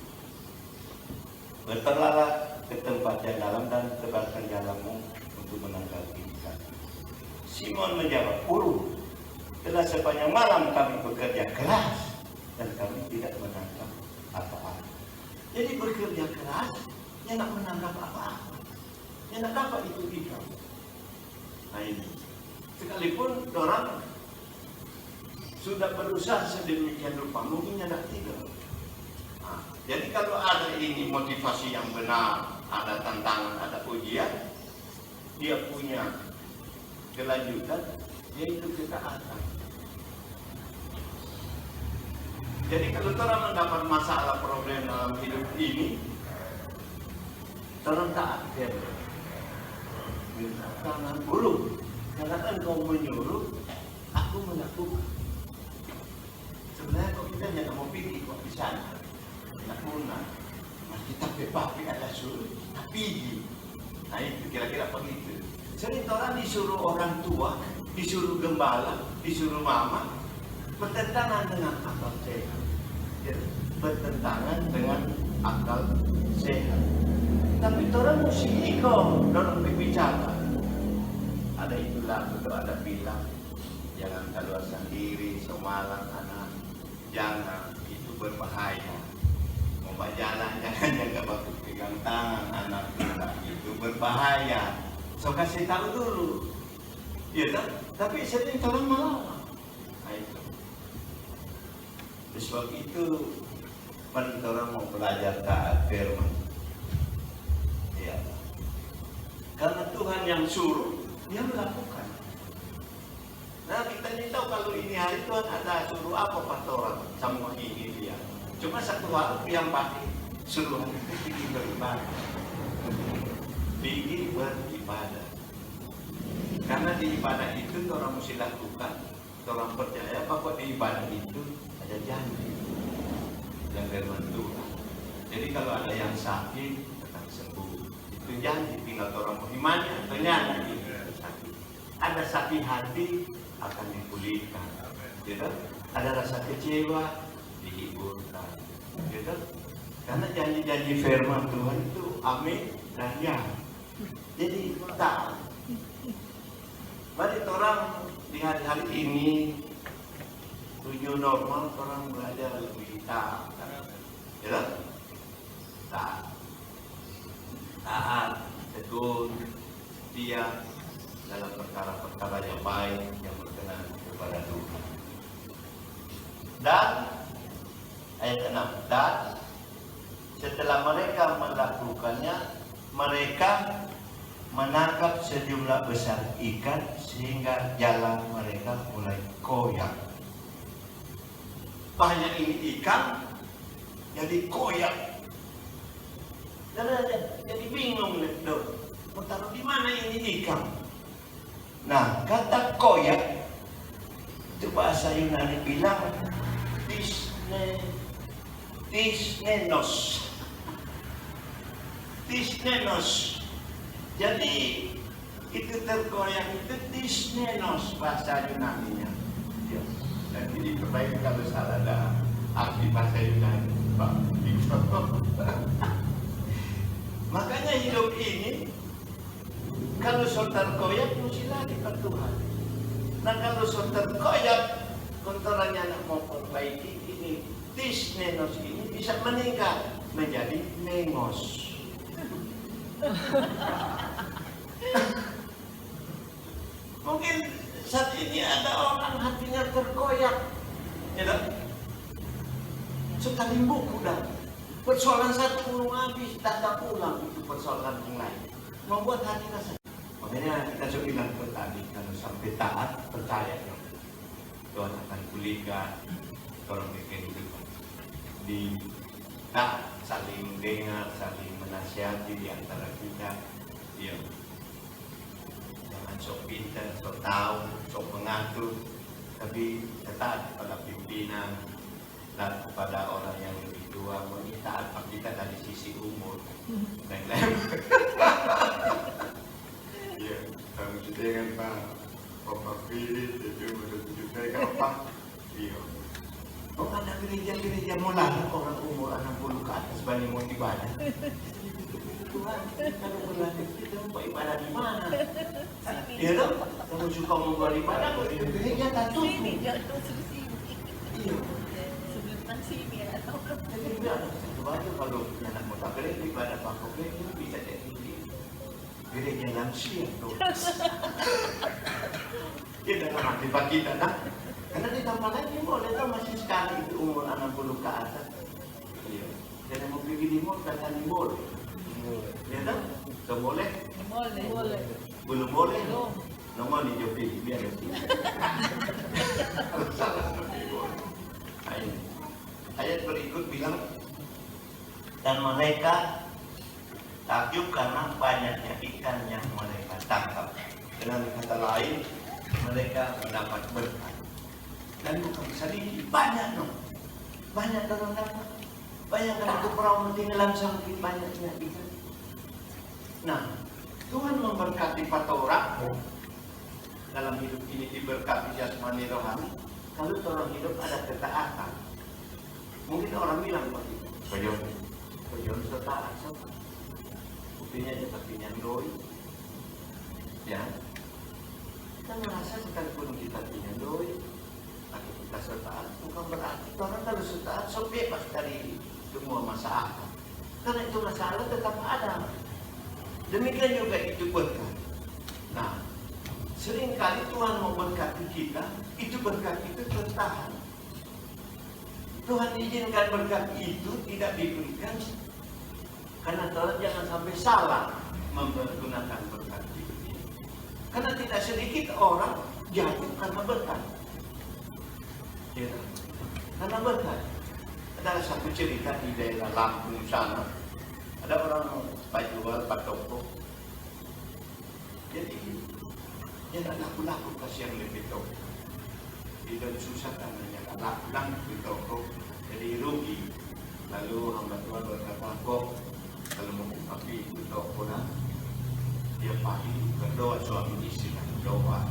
berterlalah ke tempat yang dalam dan tebarkan jalanmu untuk menangkap ikan. Simon menjawab, Guru, telah sepanjang malam kami bekerja keras dan kami tidak menangkap apa-apa. Jadi bekerja keras, dia nak menangkap apa-apa. Dia nak dapat itu ikan. Nah ini, sekalipun orang sudah berusaha sedemikian rupa, mungkin tidak tidur. Nah, jadi kalau ada ini motivasi yang benar, ada tantangan, ada ujian, dia punya kelanjutan, yaitu ketaatan. Jadi kalau orang mendapat masalah problem dalam hidup ini, orang taat dia. Tangan Guru, karena engkau menyuruh, aku melakukan. Sebenarnya kok kita jangan mau pilih kok di sana, nak guna, mas kita bepapi ada suruh, tapi, nah itu kira-kira begitu. Jadi orang disuruh orang tua, disuruh gembala, disuruh mama, bertentangan dengan akal sehat. Bertentangan dengan akal sehat. Tapi orang mesti ikut dalam berbicara. Ada itulah betul ada bilang jangan keluar sendiri semalam anak, jangan itu berbahaya. Mau jalan jangan jaga batu pegang tangan anak bilang itu berbahaya. So kasih tahu dulu, ya tak? Tapi sering orang melawan. Nah, itu. Sebab itu paling orang mau belajar taat firman. Ya. Karena Tuhan yang suruh, dia melakukan. Nah kita ini tahu kalau ini hari Tuhan ada suruh apa pastor semua ini dia. Cuma satu hal yang pasti suruh itu pergi beribadah. Pergi beribadah. Karena di ibadah itu orang mesti lakukan. Orang percaya bahwa di ibadah itu ada janji yang firman Tuhan. Jadi kalau ada yang sakit akan sembuh. Itu janji, tinggal orang berimannya. Ternyata itu sakit. Ada sakit hati akan dipulihkan. Gitu? Ada rasa kecewa dihiburkan. Gitu? Karena janji-janji firman Tuhan itu amin dan ya. Jadi tak. Banyak orang di hari-hari ini new normal orang belajar lebih taat. Ya? Taat, tegur, setia dalam perkara-perkara yang baik yang berkenan kepada Tuhan. Dan ayat 6, dan setelah mereka melakukannya, mereka menangkap sejumlah besar ikan sehingga jalan mereka mulai koyak. Banyak ini ikan jadi koyak. Jadi bingung nih, mau taruh di mana ini ikan? Nah, kata koyak itu bahasa Yunani bilang tisnenos. Jadi itu terkoyak itu tisnenos bahasa Yunaninya. Ya. Dan ini terbaik kalau salah ada arti bahasa Yunani. Makanya hidup ini kalau sudah terkoyak mesti lari ke Tuhan. Nah kalau sudah terkoyak kontorannya nak mau perbaiki ini tisnenos ini bisa meningkat menjadi nengos. Mungkin saat ini ada orang hatinya terkoyak, ya tak? Sekali buku dah. Persoalan satu belum habis, tak pulang itu persoalan yang lain. Membuat hati rasa. Makanya kita sudah bilang tadi kalau sampai taat percaya Tuhan akan pulihkan orang kehidupan. Di taat saling dengar, saling menasihati di antara kita. Ya. Jangan sok pintar, sok tahu, sok mengatur, tapi taat pada pimpinan dan kepada orang yang lebih tua. Taat kita dari sisi umur. Lain-lain. Ya, kamu dengan Pak Papa Philip itu menunjukkan apa? Iya. Oh ada gereja-gereja mulai orang umur 60 ke atas banyak mau ibadah. Tuhan, kalau berlatih kita mau ibadah di mana? Iya dong, kamu suka mau beribadah, gereja tak tutup. Iya. Sebentar sini ya. Jadi tidak ada satu baju kalau anak mau tak gereja ibadah Papa Philip itu bisa jadi gereja lansia tuh. Dia dalam hati kita nah. Karena di tempat lain boleh tahu masih sekali itu umur 60 ke atas. Iya. Dan mau pergi di mall kata di mall. Ya tak? Tak boleh? Boleh. Belum boleh? Nomor di Jopi biar ada sini. Salah ayat berikut bilang dan mereka takjub karena banyaknya ikan yang mereka tangkap. Dengan kata lain, mereka mendapat berkat. Dan bukan sedikit, banyak dong. Banyak orang dapat. Bayangkan itu perahu tinggalan sampai banyaknya ikan. Nah, Tuhan memberkati patora dalam hidup ini diberkati jasmani rohani. Kalau orang hidup ada ketaatan. Mungkin orang bilang begitu. Kojon sudah taat. buktinya ya tapi nyandoi. Ya, kita merasa sekalipun kita nyandoi atau kita sertaan, bukan berarti orang kalau sertaan so bebas dari semua masalah. Karena itu masalah tetap ada. Demikian juga itu berkat. Nah, seringkali Tuhan mau berkati kita, itu berkat itu tertahan. Tuhan izinkan berkat itu tidak diberikan karena Tuhan jangan sampai salah menggunakan berkat itu. Karena tidak sedikit orang jatuh karena berkat. Ya, karena berkat. Ada satu cerita di daerah Lampung sana. Ada orang jual patoko. Jadi dia tak laku-laku kasih yang lebih toko. Dia susah karena tak laku-laku di toko. Jadi rugi. Lalu hamba Tuhan berkata, kok kalau mau pakai itu toko lah, dia pagi berdoa suami istri, doa.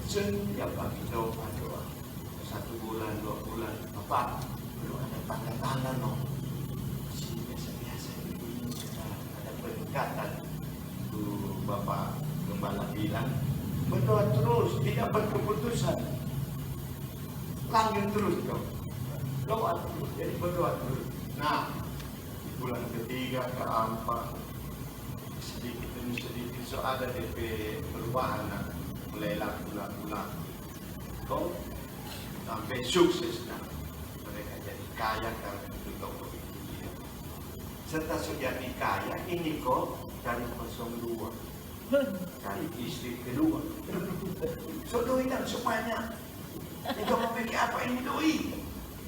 Setiap pagi doa. 1 bulan, 2 bulan, apa? Belum ada tanda-tanda no. Biasa-biasa ini ada peningkatan. Itu Bapak Gembala bilang, berdoa terus, tidak berkeputusan. Lanjut terus dong. Doa terus, jadi berdoa terus. Nah, di bulan ketiga, keempat, sedikit demi sedikit, so ada DP perubahan, mulai laku-laku. Kok sampai sukses nah. Mereka jadi kaya karena itu toko itu dia. Serta sudah kaya, ini kok dari 02 kali istri kedua. So doi dan semuanya. Itu mau bikin apa ini doi?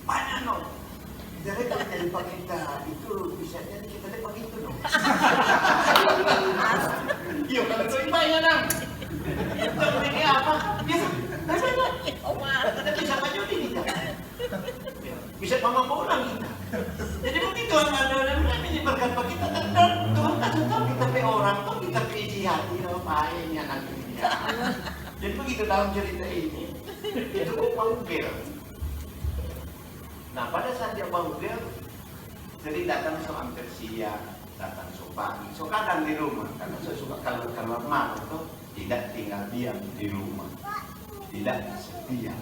Banyak no. Jadi kalau jadi kita itu bisa jadi kita dapat itu no. Iya kalau doi banyak dong. Itu bikin apa? Bisa. Kita bisa maju ini kita. Bisa mama pulang kita. Jadi begitu ada ini berkat kita Tuhan kasih tahu kita pe orang tuh kita pe isi hati ngapain ya nanti dia. Jadi begitu dalam cerita ini itu kok panggil. Nah pada saat dia panggil, jadi datang so hampir siang, datang so pagi, so kadang di rumah karena saya suka keluar malam tuh tidak tinggal diam di rumah, tidak setia.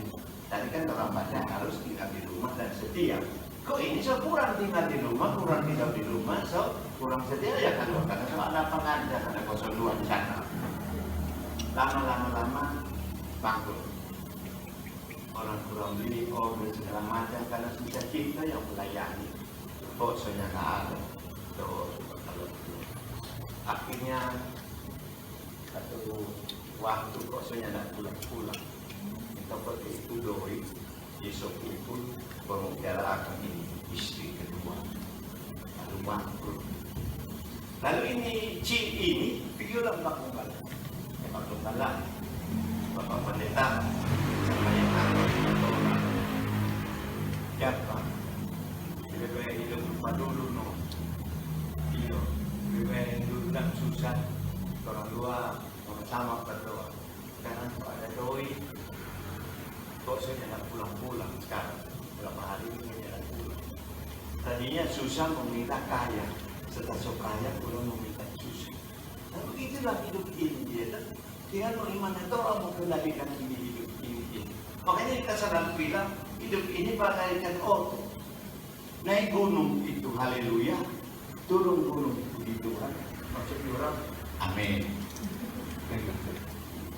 Tadi kan orang baca harus tinggal di rumah dan setia. Kok ini so kurang tinggal di rumah, so kurang setia ya kan karena so ada pengajar, ada 02 di sana. Lama bangkrut. Orang kurang beli order segala macam karena susah kita yang melayani. Bosnya nggak ada. Terus kalau akhirnya satu waktu bosnya nggak pulang. Seperti itu doi besok itu pembicaraan ini istri kedua lalu bangkrut. Lalu ini Ci ini pikiran Pak Gembala Bapak Pendeta sama yang orang siapa lebih hidup rumah dulu no iyo lebih hidup dan susah orang dua orang sama berdoa sekarang ada doi kok saya tidak pulang sekarang berapa hari ini tidak pulang. Tadinya susah meminta kaya, setelah so kaya pulang meminta susah. Nah begitulah hidup ini dia. Dia bagaimana orang mau kendalikan ini hidup ini. Makanya kita selalu bilang hidup ini bagaikan otot. Naik gunung itu haleluya, turun gunung puji Tuhan. Maksudnya orang amin.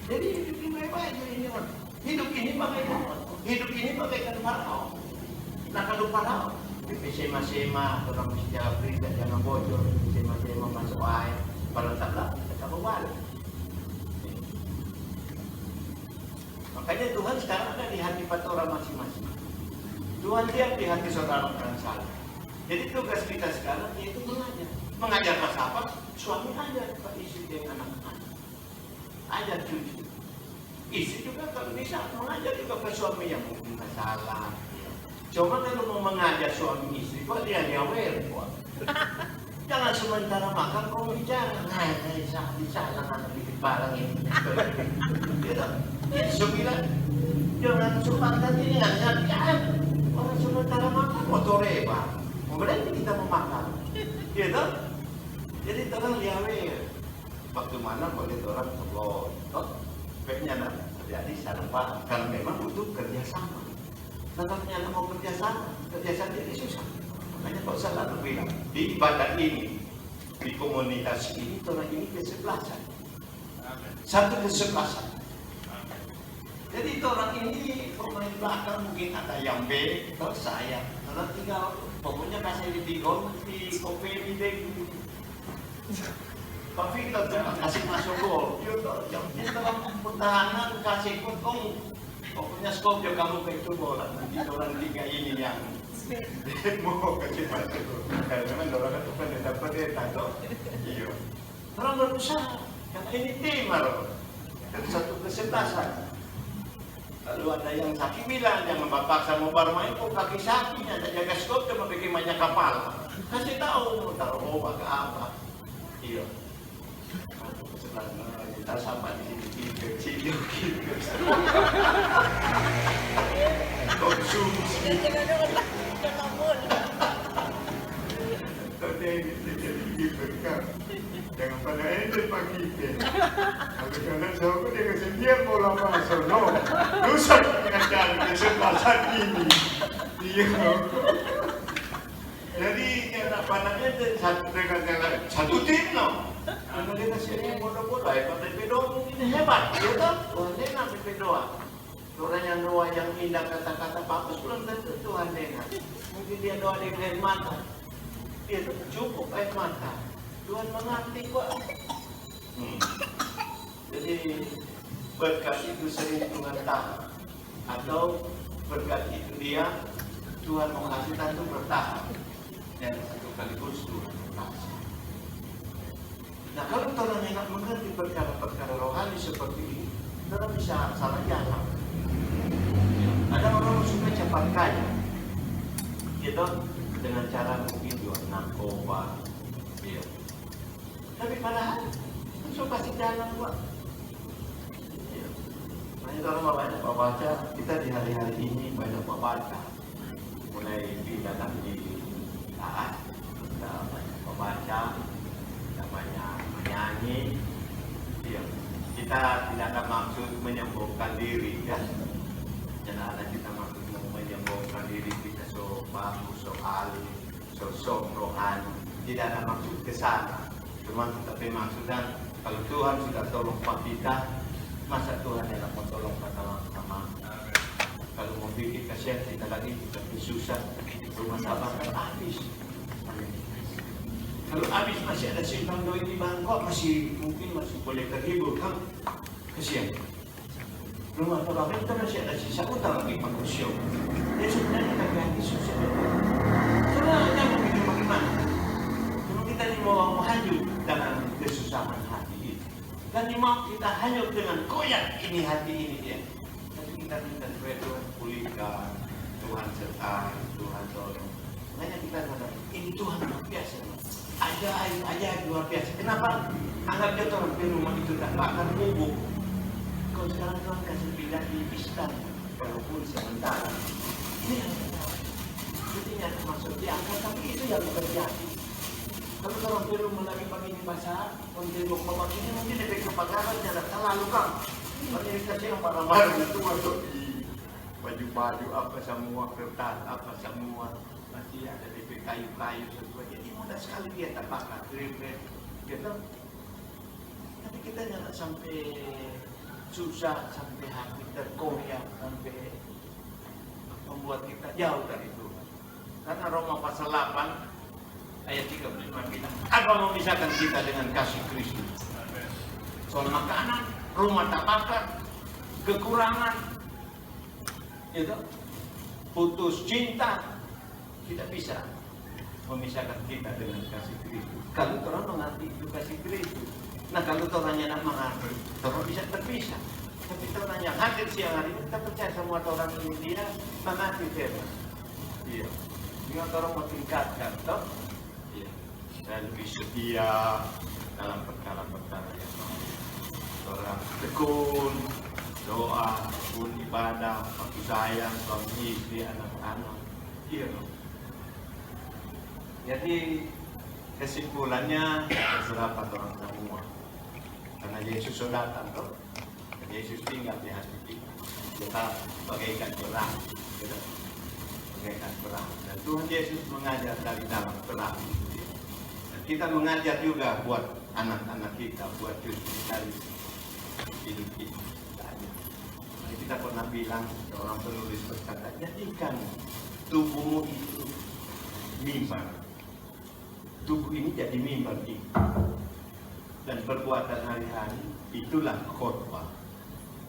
Jadi hidup ini baik-baik ini orang. Hidup ini bagaikan Farao. Nah kalau Farao, sema-sema, orang mesti jawab berita jangan bocor, sema-sema masuk air, pada tabla kita balik. Makanya Tuhan sekarang ada di hati orang masing-masing. Tuhan lihat di hati saudara orang salah. Jadi tugas kita sekarang yaitu mengajar. Mengajar apa? Suami ajar Pak istri dan anak-anak. Ajar cucu. Istri juga kalau bisa mengajar juga ke suami yang mungkin salah. Cuma kalau mau mengajar suami istri, kok dia aware kok. Jangan sementara makan kau bicara. Nah, salah anak bikin barang ini. Gitu. Jadi sembilan, jangan sementara ini nggak bicara. Orang sementara makan motor reba. Kemudian kita mau makan. Gitu. Jadi orang liawe. Waktu mana boleh orang telur, toh? Kayaknya nak terjadi salah paham. Karena memang butuh kerjasama. Nah, kalau nyala mau kerjasama jadi susah. Makanya kok salah bilang di ibadah ini, di komunitas ini, orang ini kesebelasan. Satu kesebelasan. Jadi orang ini pemain belakang mungkin ada yang B, atau saya. Kalau tinggal pokoknya kasih di tigon, di kopi di dek. Pak Victor cuma kasih masuk gol. Yang dalam pertahanan kasih potong. Pokoknya skop dia kamu ke itu bola. Nanti orang tiga ini yang mau kasih masuk gol. Karena memang orang itu pada dapat dia tahu. Iya. Orang berusaha. Karena ini tim loh. Dan satu kesebelasan. Lalu ada yang sakit bilang jangan paksa mau bermain kok kaki sakit, ada jaga skop cuma bikin banyak kapal. Kasih tahu mau taruh obat ke apa. Iya. Kita sama di sini kecil konsumsi. Jangan pada ente pagi ke. Karena saya dia kesepian bola masuk, no. Rusak dengan kesebelasan ini. Iya. Jadi yang panahnya satu tim, no. Karena dia kasih bola-bola, pada pedoa mungkin hebat, ya kan? Tuhan dengar pedoa. Orang yang doa yang indah kata-kata bagus belum tentu Tuhan dengar. Mungkin dia doa dengan air mata. Dia cukup air mata. Tuhan mengerti kok. Jadi berkat itu sering Tuhan tahu. Atau berkat itu dia Tuhan mau kasih tentu bertahap. Dan satu kaligus Tuhan kasih. Nah kalau orang yang mengerti perkara-perkara rohani seperti ini, orang bisa salah jalan. Ada orang yang suka cepat kaya, gitu, dengan cara mungkin jual narkoba, iya. Tapi padahal suka kasih jalan buat. Iya. Banyak orang banyak membaca, kita di hari-hari ini banyak membaca, mulai di dalam di taat, kita banyak membaca, kita banyak menyanyi, iya. Kita tidak ada maksud menyembuhkan diri, ya. Jangan ada kita maksud menyembuhkan diri kita so bagus, so alim, so rohani. Tidak ada maksud ke sana. Cuma tapi maksudnya kalau Tuhan sudah tolong kita, masa Tuhan yang mau tolong kita sama. Kalau mau bikin kasihan kita lagi kita susah, rumah sabar kan habis. Kalau habis masih ada simpang doi di Bangkok masih mungkin masih boleh terhibur kan? Kasihan. Rumah orang kita masih ada sisa utang lagi manusia. Dia sebenarnya kita ganti susah. Sebenarnya mungkin bagaimana? Cuma kita ini mau hanyut dalam kesusahan hati ini. Dan mau kita hanyut dengan koyak ini hati ini dia. Tapi kita minta supaya Tuhan pulihkan, Tuhan sertai, Tuhan tolong. Makanya kita katakan ini Tuhan luar biasa. Ajaib luar biasa. Kenapa? Anggap dia orang di rumah itu tak bakar bubuk. Kalau sekarang Tuhan kasih pindah di istana, walaupun sementara. Ini yang kita jadi yang masuk diangkat, tapi itu yang terjadi. Kalau orang di rumah lagi begini bahasa, untuk bapak ini mungkin efek kebakaran tidak terlalu kan. Makanya dikasih yang barang-barang itu masuk di baju-baju apa semua, kertas apa semua. Masih ada di kayu-kayu sesuatu. Jadi mudah sekali dia terbakar, gitu. Tapi kita jangan sampai susah, sampai hati terkoyak, sampai membuat kita jauh dari Tuhan. Karena Roma pasal 8 ayat 35 bilang, apa memisahkan kita dengan kasih Kristus? Soal makanan, rumah tak bakar, kekurangan, gitu, putus cinta, tidak bisa memisahkan kita dengan kasih Kristus. Kalau orang mengerti itu kasih Kristus. Nah kalau orangnya nak mengerti, orang bisa terpisah. Tapi orang yang hadir siang hari ini, kita percaya semua orang ini dia mengerti firman. Iya. Dengan orang mau tingkatkan, toh? Iya. Dan lebih setia dalam perkara-perkara yang lain. Orang tekun, doa, pun ibadah, waktu sayang, suami istri, anak-anak. Iya. Jadi kesimpulannya terserah pada orang semua. Karena Yesus sudah datang tuh. Yesus tinggal di hati kita. Kita bagaikan perang. Gitu. Bagaikan perang. Dan Tuhan Yesus mengajar dari dalam perang. Dan kita mengajar juga buat anak-anak kita, buat cucu dari hidup kita. Nah, kita pernah bilang, orang penulis berkata, jadikan tubuhmu itu mimbar. Tubuh ini jadi mimbar kita. Dan perbuatan hari-hari itulah khotbah.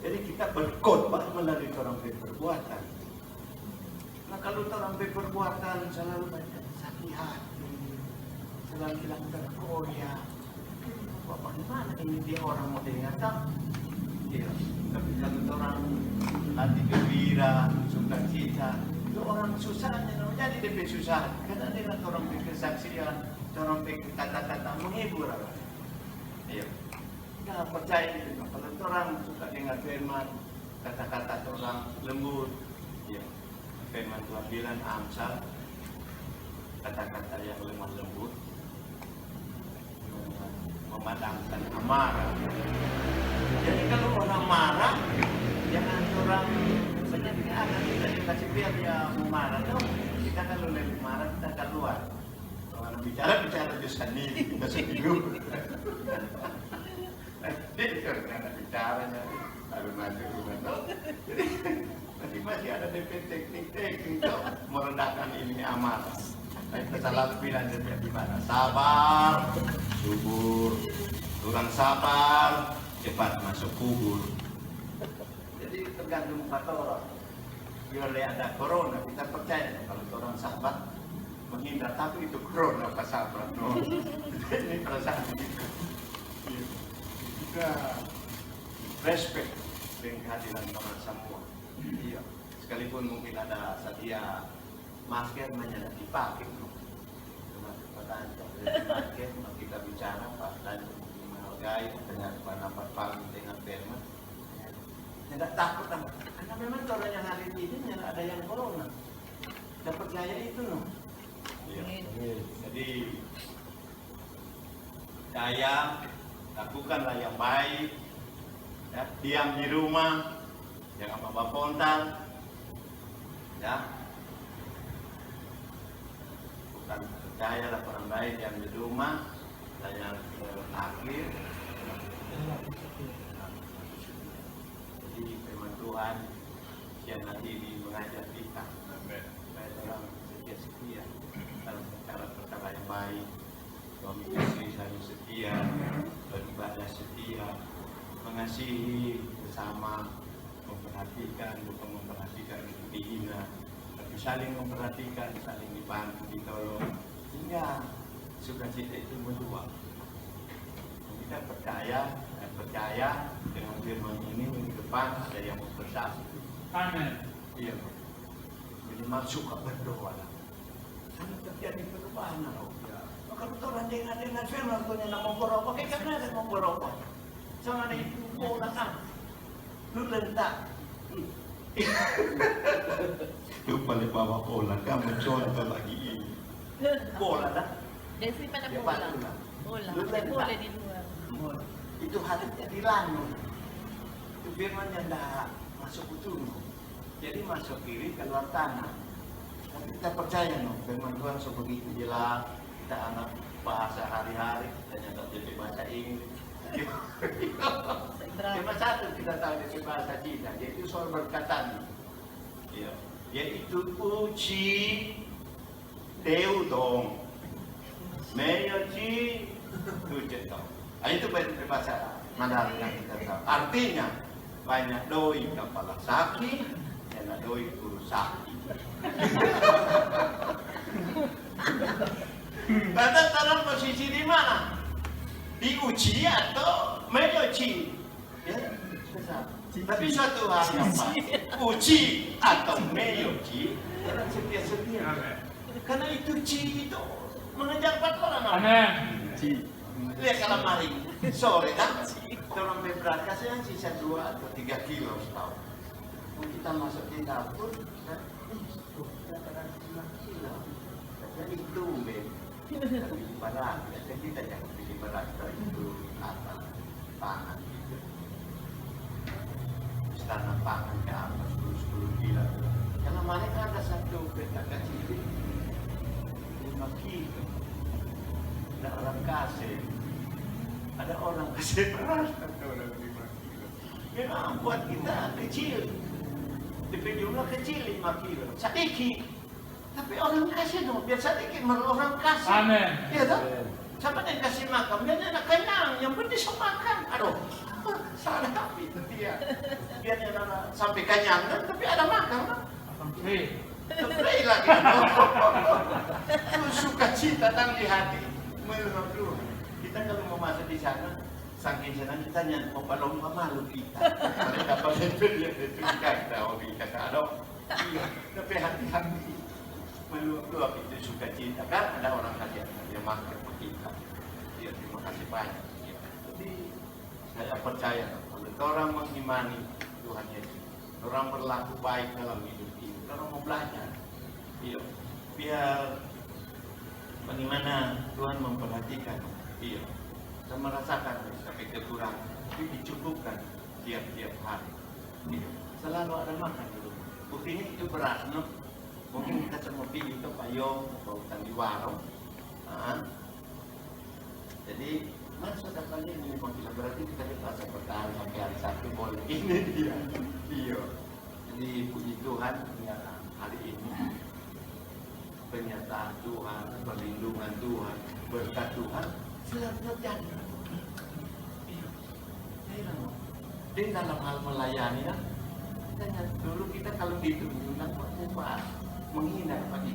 Jadi kita berkhotbah melalui orang perbuatan. Nah kalau orang perbuatan selalu banyak sakit hati, selalu bilang terkoyak. Bagaimana ini dia orang mau dengar tak? Ya, tapi kalau orang hati gembira, sukacita, itu orang susahnya, jadi lebih susah. Karena dengan orang berkesaksian, orang berkata-kata menghibur orang. Iya. Kita percaya itu. Kalau orang suka dengar firman, kata-kata orang lembut, ya. Firman Tuhan bilang Amsal, kata-kata yang lemah lembut, memadamkan amarah. Jadi kalau orang marah, jangan orang sebenarnya ada kita kasih biar dia marah. Dong. Kita kalau lebih marah kita keluar. Kalau bicara di sendiri, kita sendiri. Jadi karena bicaranya baru masuk rumah. Jadi masih ada teknik-teknik merendahkan ini amarah. Kita selalu bilang di mana sabar, subur, kurang sabar, cepat masuk kubur. Jadi tergantung kata orang. Biar ada corona, kita percaya kalau orang sabar menghindar, tapi itu corona apa sabar? No. Ini perasaan kita. Kita respect dengan kehadiran orang semua. Iya. Sekalipun mungkin ada sedia masker menjadi dipakai. Masker kita bicara Pak dan menghargai dengan pendapat Pak dengan firman. Tidak takut karena memang kalau yang hari ini ada yang corona. Dan percaya itu no. Iya. Jadi saya lakukanlah yang baik, ya, diam di rumah, jangan bawa pontal, ya, bukan percayalah orang baik yang di rumah, dan yang terakhir, jadi firman Tuhan yang nanti mengajar kita, supaya dalam setia dalam perkara-perkara yang baik. Suami istri saling setia, beribadah setia, mengasihi bersama, memperhatikan, bukan memperhatikan dihina, tapi saling memperhatikan, saling dibantu, ditolong, sehingga sukacita itu meluap. Kita percaya dengan firman ini minggu depan ada yang bersaksi. Amin. Iya. Minimal suka berdoa lah. Karena terjadi perubahan loh. Kalau orang dengar firman Tuhan yang mau berubah, kayak karena mau berubah. Sama ada itu bola kan, lu lentak. Lupa nih bawa bola, kamu contoh lagi ini. Bola dah. Desi mana bola? Bola. Boleh di luar. Itu hatinya dilanun. Itu firman yang dah masuk ke tubuh. Jadi masuk kiri keluar kanan. Dan kita percaya no, firman Tuhan sebegitu jelas. Kita anak bahasa hari-hari, ternyata jadi bahasa Inggris. Cuma satu kita tahu dari bahasa Cina, yaitu soal berkatan. Ya, yaitu uci teu dong, meyoci tujetong. Itu bahasa Mandarin yang kita tahu. Artinya banyak doi kepala sakit, dan doi guru sakit. Kata dalam posisi di mana? Diuji atau menuji? Ya, tapi suatu hal yang pasti, uji atau menuji dalam setia. Karena itu uji itu mengejar 4 orang. Amin. Lihat kalau maling sore kan, orang berat kasih sisa 2 atau 3 kilo setahun. Kita masuk di dapur, dan kita 5 kilo. Jadi tumben. Tapi beras, biasanya kita jangan pilih beras itu apa? Pangan gitu. Istana pangan ke atas 10 kilo. Karena mereka ada satu peta kecil 5 kilo. Ada orang kasih. Ada orang kasih beras ada orang 5 kilo. Memang buat kita kecil. Tapi jumlah kecil 5 kilo. Sedikit. Tapi orang kasih dong, biar sedikit orang kasih. Amin. Iya toh? Siapa yang kasih makan? Biar dia nak kenyang, yang penting bisa makan. Aduh, salah tapi itu dia. Biar dia nak sampai kenyang kan, tapi ada makan kan? Free lagi. Suka cita dan di hati. Menurut lu, kita kalau mau masuk di sana, saking senang kita mau palompa malu kita. Mereka pasti dia itu kita, hobi kata aduh. Iya, tapi hati-hati. Menurut lu itu suka cita kan? Ada orang kasih dia makan kita. Dia terima kasih banyak. Jadi saya percaya kalau orang mengimani Tuhan Yesus, orang berlaku baik dalam hidup ini, orang mau belajar. Iya, biar bagaimana Tuhan memperhatikan. Iya, saya merasakan sampai kekurangan, tapi dicukupkan tiap hari. Iya, selalu ada makan di rumah. Buktinya itu beras, no? Mungkin kita cuma pilih ke payung atau di warung. Jadi masa dapatnya ini kita berarti kita bisa bertahan sampai hari Sabtu boleh ini dia. Iya. Jadi puji Tuhan ya, hari ini penyataan Tuhan, perlindungan Tuhan, berkat Tuhan selalu terjadi. Iya. Dan dalam hal melayani kan, dulu kita kalau diundang menghina pagi.